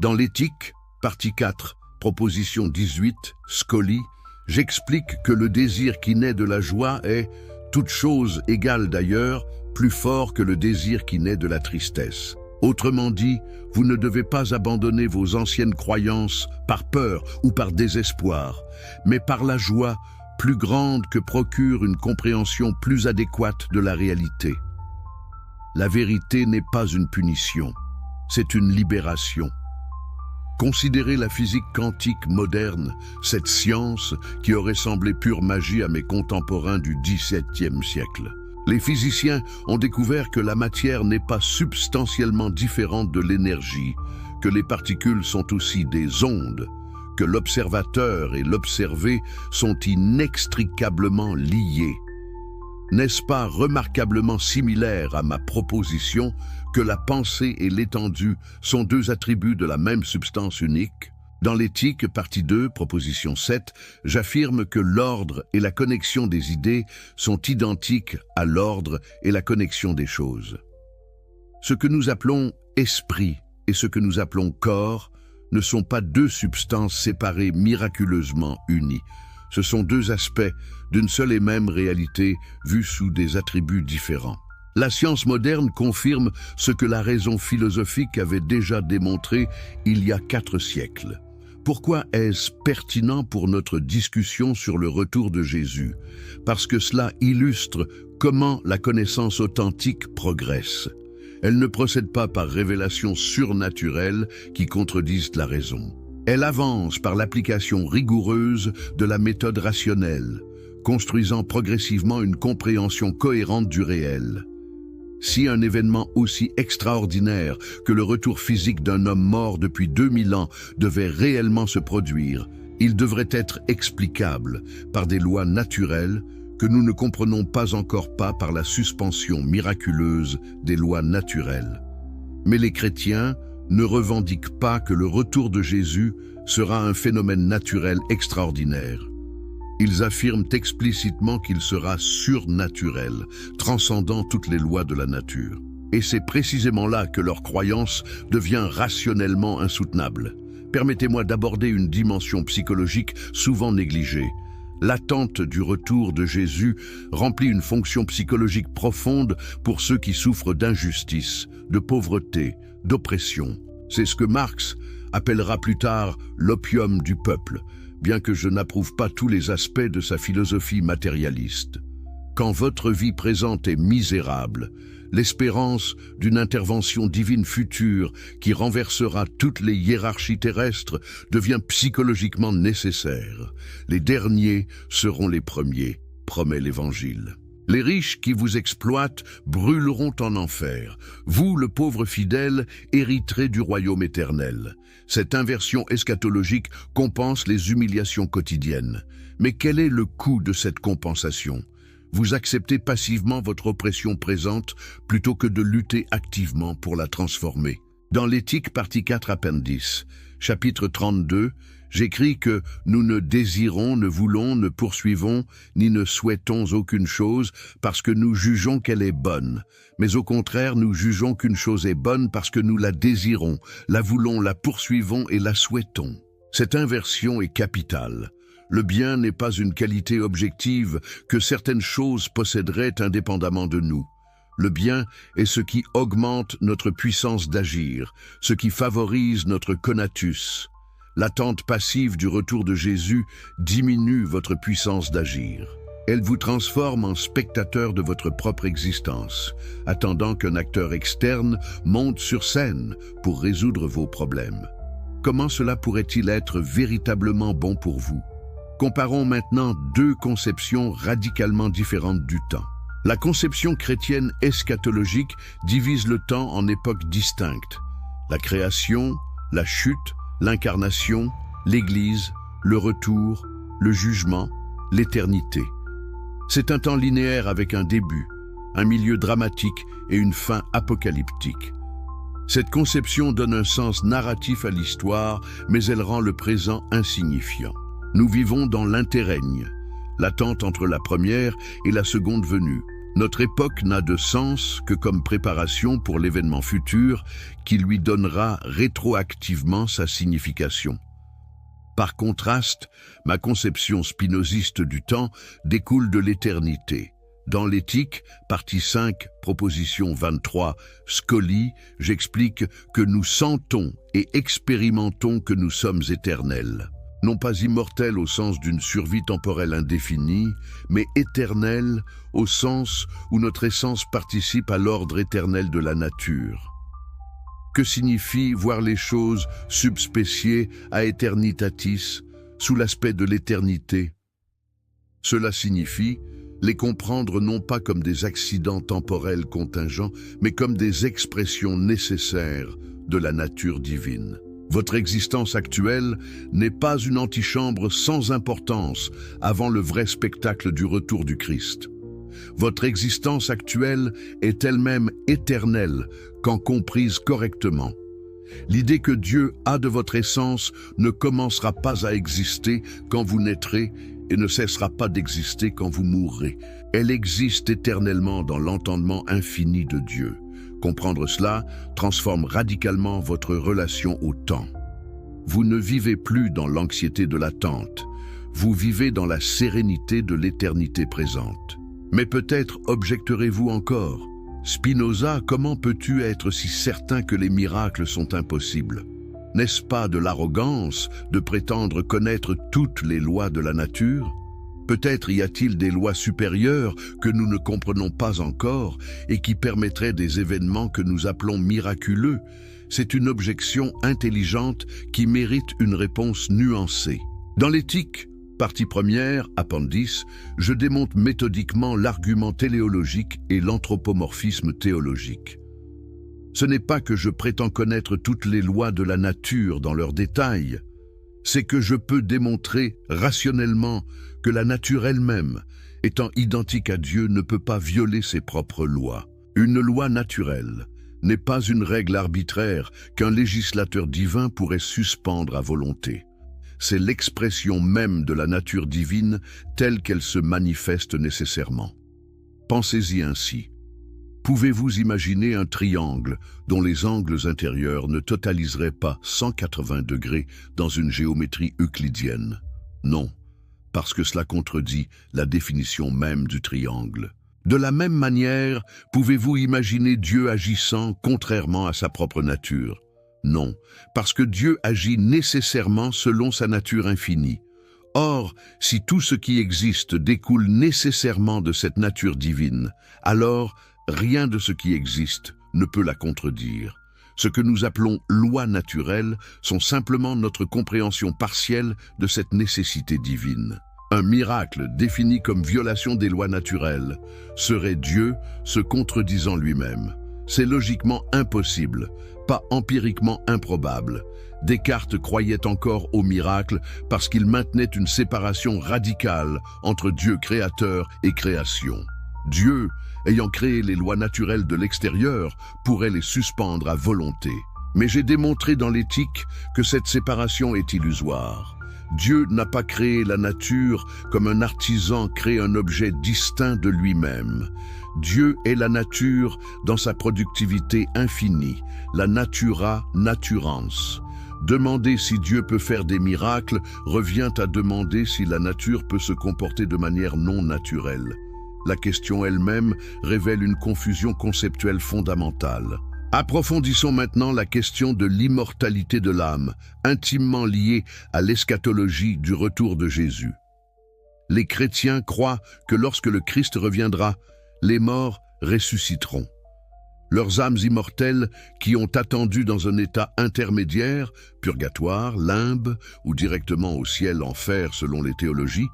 Speaker 1: Dans l'Éthique, partie 4, proposition 18, Scully, j'explique que le désir qui naît de la joie est, toute chose égale d'ailleurs, plus fort que le désir qui naît de la tristesse. Autrement dit, vous ne devez pas abandonner vos anciennes croyances par peur ou par désespoir, mais par la joie plus grande que procure une compréhension plus adéquate de la réalité. La vérité n'est pas une punition, c'est une libération. Considérez la physique quantique moderne, cette science qui aurait semblé pure magie à mes contemporains du XVIIe siècle. Les physiciens ont découvert que la matière n'est pas substantiellement différente de l'énergie, que les particules sont aussi des ondes, que l'observateur et l'observé sont inextricablement liés. N'est-ce pas remarquablement similaire à ma proposition que la pensée et l'étendue sont deux attributs de la même substance unique? Dans l'Éthique, partie 2, proposition 7, j'affirme que l'ordre et la connexion des idées sont identiques à l'ordre et la connexion des choses. Ce que nous appelons esprit et ce que nous appelons corps ne sont pas deux substances séparées miraculeusement unies. Ce sont deux aspects d'une seule et même réalité vus sous des attributs différents. La science moderne confirme ce que la raison philosophique avait déjà démontré il y a 4 siècles. Pourquoi est-ce pertinent pour notre discussion sur le retour de Jésus? Parce que cela illustre comment la connaissance authentique progresse. Elle ne procède pas par révélations surnaturelles qui contredisent la raison. Elle avance par l'application rigoureuse de la méthode rationnelle, construisant progressivement une compréhension cohérente du réel. Si un événement aussi extraordinaire que le retour physique d'un homme mort depuis 2000 ans devait réellement se produire, il devrait être explicable par des lois naturelles que nous ne comprenons pas encore par la suspension miraculeuse des lois naturelles. Mais les chrétiens ne revendiquent pas que le retour de Jésus sera un phénomène naturel extraordinaire. Ils affirment explicitement qu'il sera surnaturel, transcendant toutes les lois de la nature. Et c'est précisément là que leur croyance devient rationnellement insoutenable. Permettez-moi d'aborder une dimension psychologique souvent négligée. L'attente du retour de Jésus remplit une fonction psychologique profonde pour ceux qui souffrent d'injustice, de pauvreté, d'oppression. C'est ce que Marx appellera plus tard l'opium du peuple, bien que je n'approuve pas tous les aspects de sa philosophie matérialiste. Quand votre vie présente est misérable, l'espérance d'une intervention divine future qui renversera toutes les hiérarchies terrestres devient psychologiquement nécessaire. Les derniers seront les premiers, promet l'Évangile. Les riches qui vous exploitent brûleront en enfer. Vous, le pauvre fidèle, hériterez du royaume éternel. Cette inversion eschatologique compense les humiliations quotidiennes. Mais quel est le coût de cette compensation? Vous acceptez passivement votre oppression présente plutôt que de lutter activement pour la transformer. Dans l'Éthique, partie 4, appendice, chapitre 32, J'écris que nous ne désirons, ne voulons, ne poursuivons, ni ne souhaitons aucune chose parce que nous jugeons qu'elle est bonne. Mais au contraire, nous jugeons qu'une chose est bonne parce que nous la désirons, la voulons, la poursuivons et la souhaitons. Cette inversion est capitale. Le bien n'est pas une qualité objective que certaines choses posséderaient indépendamment de nous. Le bien est ce qui augmente notre puissance d'agir, ce qui favorise notre conatus. L'attente passive du retour de Jésus diminue votre puissance d'agir. Elle vous transforme en spectateur de votre propre existence, attendant qu'un acteur externe monte sur scène pour résoudre vos problèmes. Comment cela pourrait-il être véritablement bon pour vous? Comparons maintenant deux conceptions radicalement différentes du temps. La conception chrétienne eschatologique divise le temps en époques distinctes. La création, la chute, l'incarnation, l'Église, le retour, le jugement, l'éternité. C'est un temps linéaire avec un début, un milieu dramatique et une fin apocalyptique. Cette conception donne un sens narratif à l'histoire, mais elle rend le présent insignifiant. Nous vivons dans l'interrègne, l'attente entre la première et la seconde venue. Notre époque n'a de sens que comme préparation pour l'événement futur qui lui donnera rétroactivement sa signification. Par contraste, ma conception spinoziste du temps découle de l'éternité. Dans l'éthique, partie 5, proposition 23, Scoli, j'explique que nous sentons et expérimentons que nous sommes éternels. Non pas immortels au sens d'une survie temporelle indéfinie, mais éternels au sens où notre essence participe à l'ordre éternel de la nature. Que signifie voir les choses subspéciées à eternitatis, sous l'aspect de l'éternité? Cela signifie les comprendre non pas comme des accidents temporels contingents, mais comme des expressions nécessaires de la nature divine. Votre existence actuelle n'est pas une antichambre sans importance avant le vrai spectacle du retour du Christ. Votre existence actuelle est elle-même éternelle quand comprise correctement. L'idée que Dieu a de votre essence ne commencera pas à exister quand vous naîtrez et ne cessera pas d'exister quand vous mourrez. Elle existe éternellement dans l'entendement infini de Dieu. Comprendre cela transforme radicalement votre relation au temps. Vous ne vivez plus dans l'anxiété de l'attente, vous vivez dans la sérénité de l'éternité présente. Mais peut-être objecterez-vous encore. Spinoza, comment peux-tu être si certain que les miracles sont impossibles? N'est-ce pas de l'arrogance de prétendre connaître toutes les lois de la nature? Peut-être y a-t-il des lois supérieures que nous ne comprenons pas encore et qui permettraient des événements que nous appelons miraculeux. C'est une objection intelligente qui mérite une réponse nuancée. Dans l'éthique, partie première, appendice, je démonte méthodiquement l'argument téléologique et l'anthropomorphisme théologique. Ce n'est pas que je prétends connaître toutes les lois de la nature dans leurs détails, c'est que je peux démontrer rationnellement que la nature elle-même, étant identique à Dieu, ne peut pas violer ses propres lois. Une loi naturelle n'est pas une règle arbitraire qu'un législateur divin pourrait suspendre à volonté. C'est l'expression même de la nature divine telle qu'elle se manifeste nécessairement. Pensez-y ainsi. Pouvez-vous imaginer un triangle dont les angles intérieurs ne totaliseraient pas 180 degrés dans une géométrie euclidienne? Non, parce que cela contredit la définition même du triangle. De la même manière, pouvez-vous imaginer Dieu agissant contrairement à sa propre nature? Non, parce que Dieu agit nécessairement selon sa nature infinie. Or, si tout ce qui existe découle nécessairement de cette nature divine, alors rien de ce qui existe ne peut la contredire. Ce que nous appelons lois naturelles sont simplement notre compréhension partielle de cette nécessité divine. Un miracle défini comme violation des lois naturelles serait Dieu se contredisant lui-même. C'est logiquement impossible, pas empiriquement improbable. Descartes croyait encore au miracle parce qu'il maintenait une séparation radicale entre Dieu créateur et création. Dieu, ayant créé les lois naturelles de l'extérieur, pourrait les suspendre à volonté. Mais j'ai démontré dans l'éthique que cette séparation est illusoire. Dieu n'a pas créé la nature comme un artisan crée un objet distinct de lui-même. Dieu est la nature dans sa productivité infinie, la natura naturans. Demander si Dieu peut faire des miracles revient à demander si la nature peut se comporter de manière non naturelle. La question elle-même révèle une confusion conceptuelle fondamentale. Approfondissons maintenant la question de l'immortalité de l'âme, intimement liée à l'eschatologie du retour de Jésus. Les chrétiens croient que lorsque le Christ reviendra, les morts ressusciteront. Leurs âmes immortelles, qui ont attendu dans un état intermédiaire, purgatoire, limbe ou directement au ciel, enfer selon les théologies,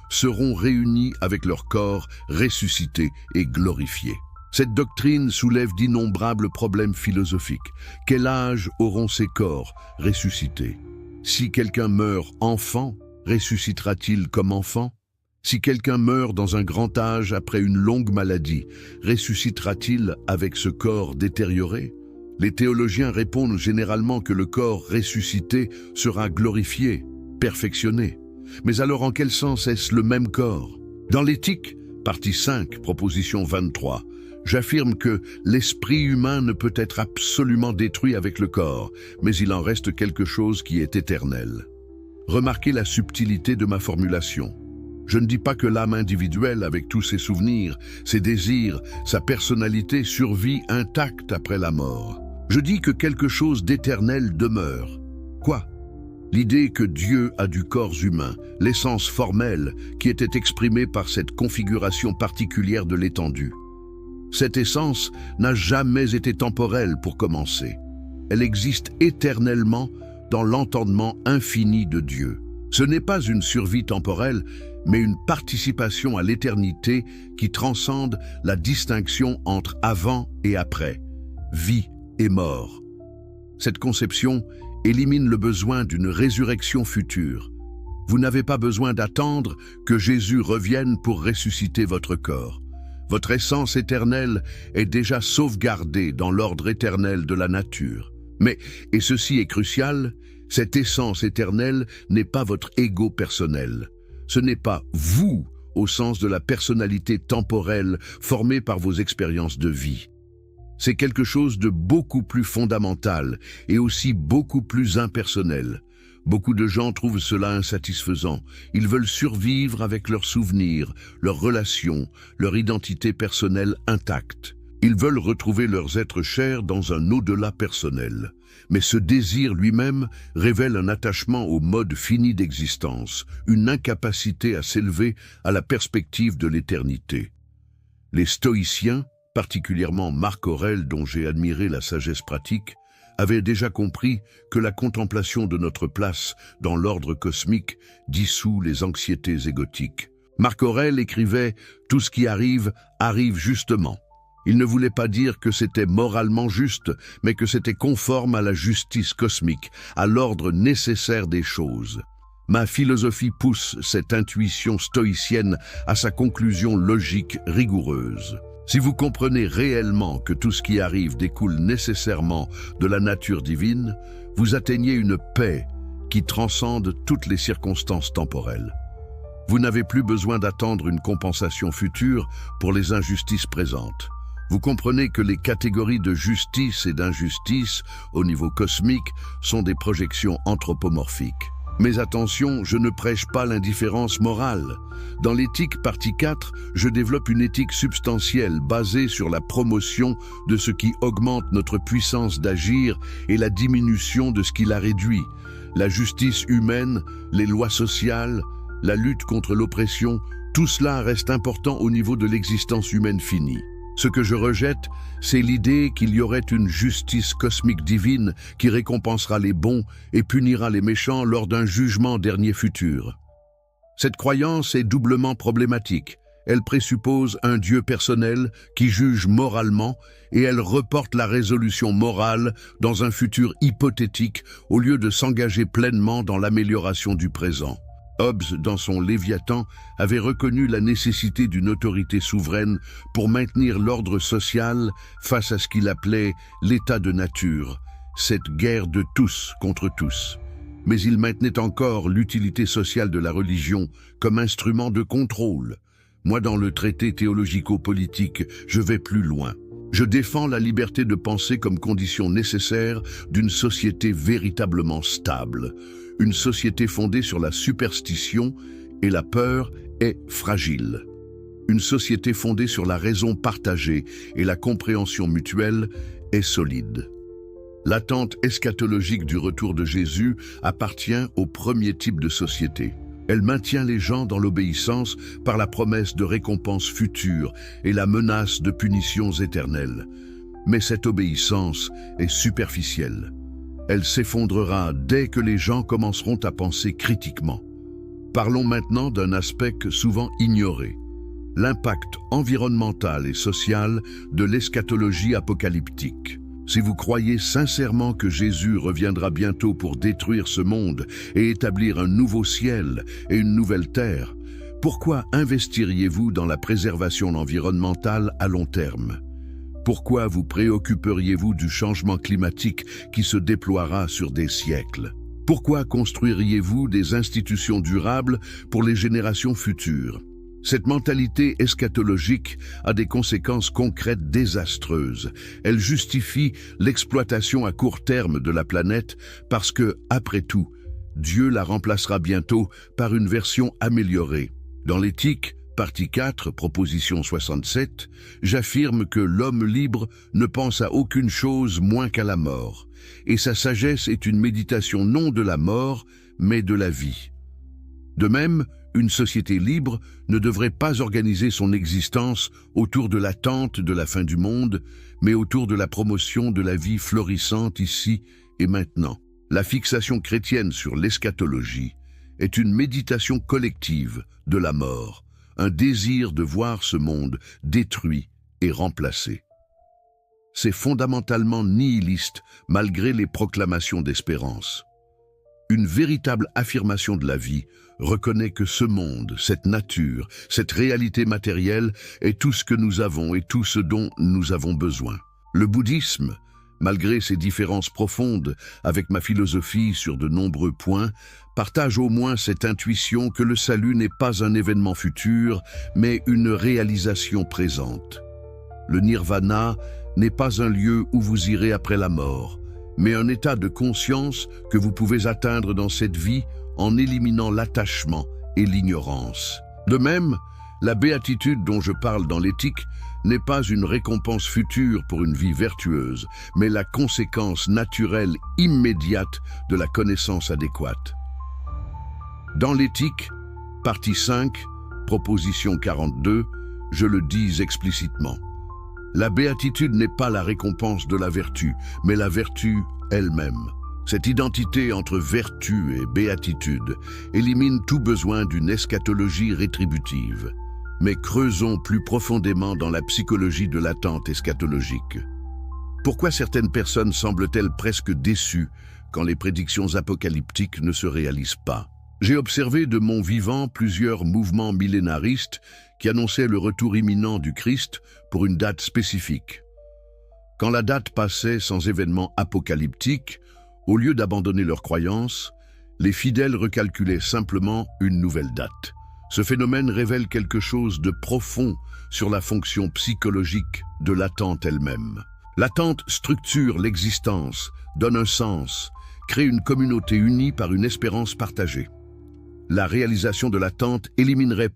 Speaker 1: seront réunies avec leur corps ressuscités et glorifiés. Cette doctrine soulève d'innombrables problèmes philosophiques. Quel âge auront ces corps ressuscités? Si quelqu'un meurt enfant, ressuscitera-t-il comme enfant? Si quelqu'un meurt dans un grand âge après une longue maladie, ressuscitera-t-il avec ce corps détérioré? Les théologiens répondent généralement que le corps ressuscité sera glorifié, perfectionné. Mais alors en quel sens est-ce le même corps? Dans l'éthique, partie 5, proposition 23, j'affirme que l'esprit humain ne peut être absolument détruit avec le corps, mais il en reste quelque chose qui est éternel. Remarquez la subtilité de ma formulation. Je ne dis pas que l'âme individuelle, avec tous ses souvenirs, ses désirs, sa personnalité, survit intacte après la mort. Je dis que quelque chose d'éternel demeure. Quoi? L'idée que Dieu a du corps humain, l'essence formelle qui était exprimée par cette configuration particulière de l'étendue. Cette essence n'a jamais été temporelle pour commencer. Elle existe éternellement dans l'entendement infini de Dieu. Ce n'est pas une survie temporelle, mais une participation à l'éternité qui transcende la distinction entre avant et après, vie et mort. Cette conception élimine le besoin d'une résurrection future. Vous n'avez pas besoin d'attendre que Jésus revienne pour ressusciter votre corps. Votre essence éternelle est déjà sauvegardée dans l'ordre éternel de la nature. Mais, et ceci est crucial, cette essence éternelle n'est pas votre ego personnel. Ce n'est pas vous au sens de la personnalité temporelle formée par vos expériences de vie. C'est quelque chose de beaucoup plus fondamental et aussi beaucoup plus impersonnel. Beaucoup de gens trouvent cela insatisfaisant. Ils veulent survivre avec leurs souvenirs, leurs relations, leur identité personnelle intacte. Ils veulent retrouver leurs êtres chers dans un au-delà personnel. Mais ce désir lui-même révèle un attachement au mode fini d'existence, une incapacité à s'élever à la perspective de l'éternité. Les stoïciens, particulièrement Marc Aurèle dont j'ai admiré la sagesse pratique, avaient déjà compris que la contemplation de notre place dans l'ordre cosmique dissout les anxiétés égotiques. Marc Aurèle écrivait « Tout ce qui arrive, arrive justement ». Il ne voulait pas dire que c'était moralement juste, mais que c'était conforme à la justice cosmique, à l'ordre nécessaire des choses. Ma philosophie pousse cette intuition stoïcienne à sa conclusion logique rigoureuse. Si vous comprenez réellement que tout ce qui arrive découle nécessairement de la nature divine, vous atteignez une paix qui transcende toutes les circonstances temporelles. Vous n'avez plus besoin d'attendre une compensation future pour les injustices présentes. Vous comprenez que les catégories de justice et d'injustice au niveau cosmique sont des projections anthropomorphiques. Mais attention, je ne prêche pas l'indifférence morale. Dans l'éthique partie 4, je développe une éthique substantielle basée sur la promotion de ce qui augmente notre puissance d'agir et la diminution de ce qui la réduit. La justice humaine, les lois sociales, la lutte contre l'oppression, tout cela reste important au niveau de l'existence humaine finie. Ce que je rejette, c'est l'idée qu'il y aurait une justice cosmique divine qui récompensera les bons et punira les méchants lors d'un jugement dernier futur. Cette croyance est doublement problématique. Elle présuppose un Dieu personnel qui juge moralement et elle reporte la résolution morale dans un futur hypothétique au lieu de s'engager pleinement dans l'amélioration du présent. Hobbes, dans son Léviathan, avait reconnu la nécessité d'une autorité souveraine pour maintenir l'ordre social face à ce qu'il appelait l'état de nature, cette guerre de tous contre tous. mais il maintenait encore l'utilité sociale de la religion comme instrument de contrôle. Moi, dans le traité théologico-politique, je vais plus loin. Je défends la liberté de penser comme condition nécessaire d'une société véritablement stable. Une société fondée sur la superstition et la peur est fragile. Une société fondée sur la raison partagée et la compréhension mutuelle est solide. L'attente eschatologique du retour de Jésus appartient au premier type de société. Elle maintient les gens dans l'obéissance par la promesse de récompenses futures et la menace de punitions éternelles. Mais cette obéissance est superficielle. Elle s'effondrera dès que les gens commenceront à penser critiquement. Parlons maintenant d'un aspect souvent ignoré: l'impact environnemental et social de l'eschatologie apocalyptique. Si vous croyez sincèrement que Jésus reviendra bientôt pour détruire ce monde et établir un nouveau ciel et une nouvelle terre, pourquoi investiriez-vous dans la préservation environnementale à long terme? Pourquoi vous préoccuperiez-vous du changement climatique qui se déploiera sur des siècles? Pourquoi construiriez-vous des institutions durables pour les générations futures? Cette mentalité eschatologique a des conséquences concrètes désastreuses. Elle justifie l'exploitation à court terme de la planète parce que, après tout, Dieu la remplacera bientôt par une version améliorée. Dans l'éthique, partie 4, proposition 67, j'affirme que l'homme libre ne pense à aucune chose moins qu'à la mort, et sa sagesse est une méditation non de la mort, mais de la vie. De même, une société libre ne devrait pas organiser son existence autour de l'attente de la fin du monde, mais autour de la promotion de la vie florissante ici et maintenant. La fixation chrétienne sur l'eschatologie est une méditation collective de la mort, un désir de voir ce monde détruit et remplacé. C'est fondamentalement nihiliste malgré les proclamations d'espérance. Une véritable affirmation de la vie reconnaît que ce monde, cette nature, cette réalité matérielle est tout ce que nous avons et tout ce dont nous avons besoin. Le bouddhisme, malgré ses différences profondes avec ma philosophie sur de nombreux points, partage au moins cette intuition que le salut n'est pas un événement futur, mais une réalisation présente. Le nirvana n'est pas un lieu où vous irez après la mort, mais un état de conscience que vous pouvez atteindre dans cette vie en éliminant l'attachement et l'ignorance. De même, la béatitude dont je parle dans l'éthique n'est pas une récompense future pour une vie vertueuse, mais la conséquence naturelle immédiate de la connaissance adéquate. Dans l'éthique, partie 5, proposition 42, je le dis explicitement. La béatitude n'est pas la récompense de la vertu, mais la vertu elle-même. Cette identité entre vertu et béatitude élimine tout besoin d'une eschatologie rétributive. Mais creusons plus profondément dans la psychologie de l'attente eschatologique. Pourquoi certaines personnes semblent-elles presque déçues quand les prédictions apocalyptiques ne se réalisent pas? J'ai observé de mon vivant plusieurs mouvements millénaristes qui annonçaient le retour imminent du Christ pour une date spécifique. Quand la date passait sans événement apocalyptique, au lieu d'abandonner leurs croyances, les fidèles recalculaient simplement une nouvelle date. Ce phénomène révèle quelque chose de profond sur la fonction psychologique de l'attente elle-même. L'attente structure l'existence, donne un sens, crée une communauté unie par une espérance partagée. La réalisation de l'attente éliminerait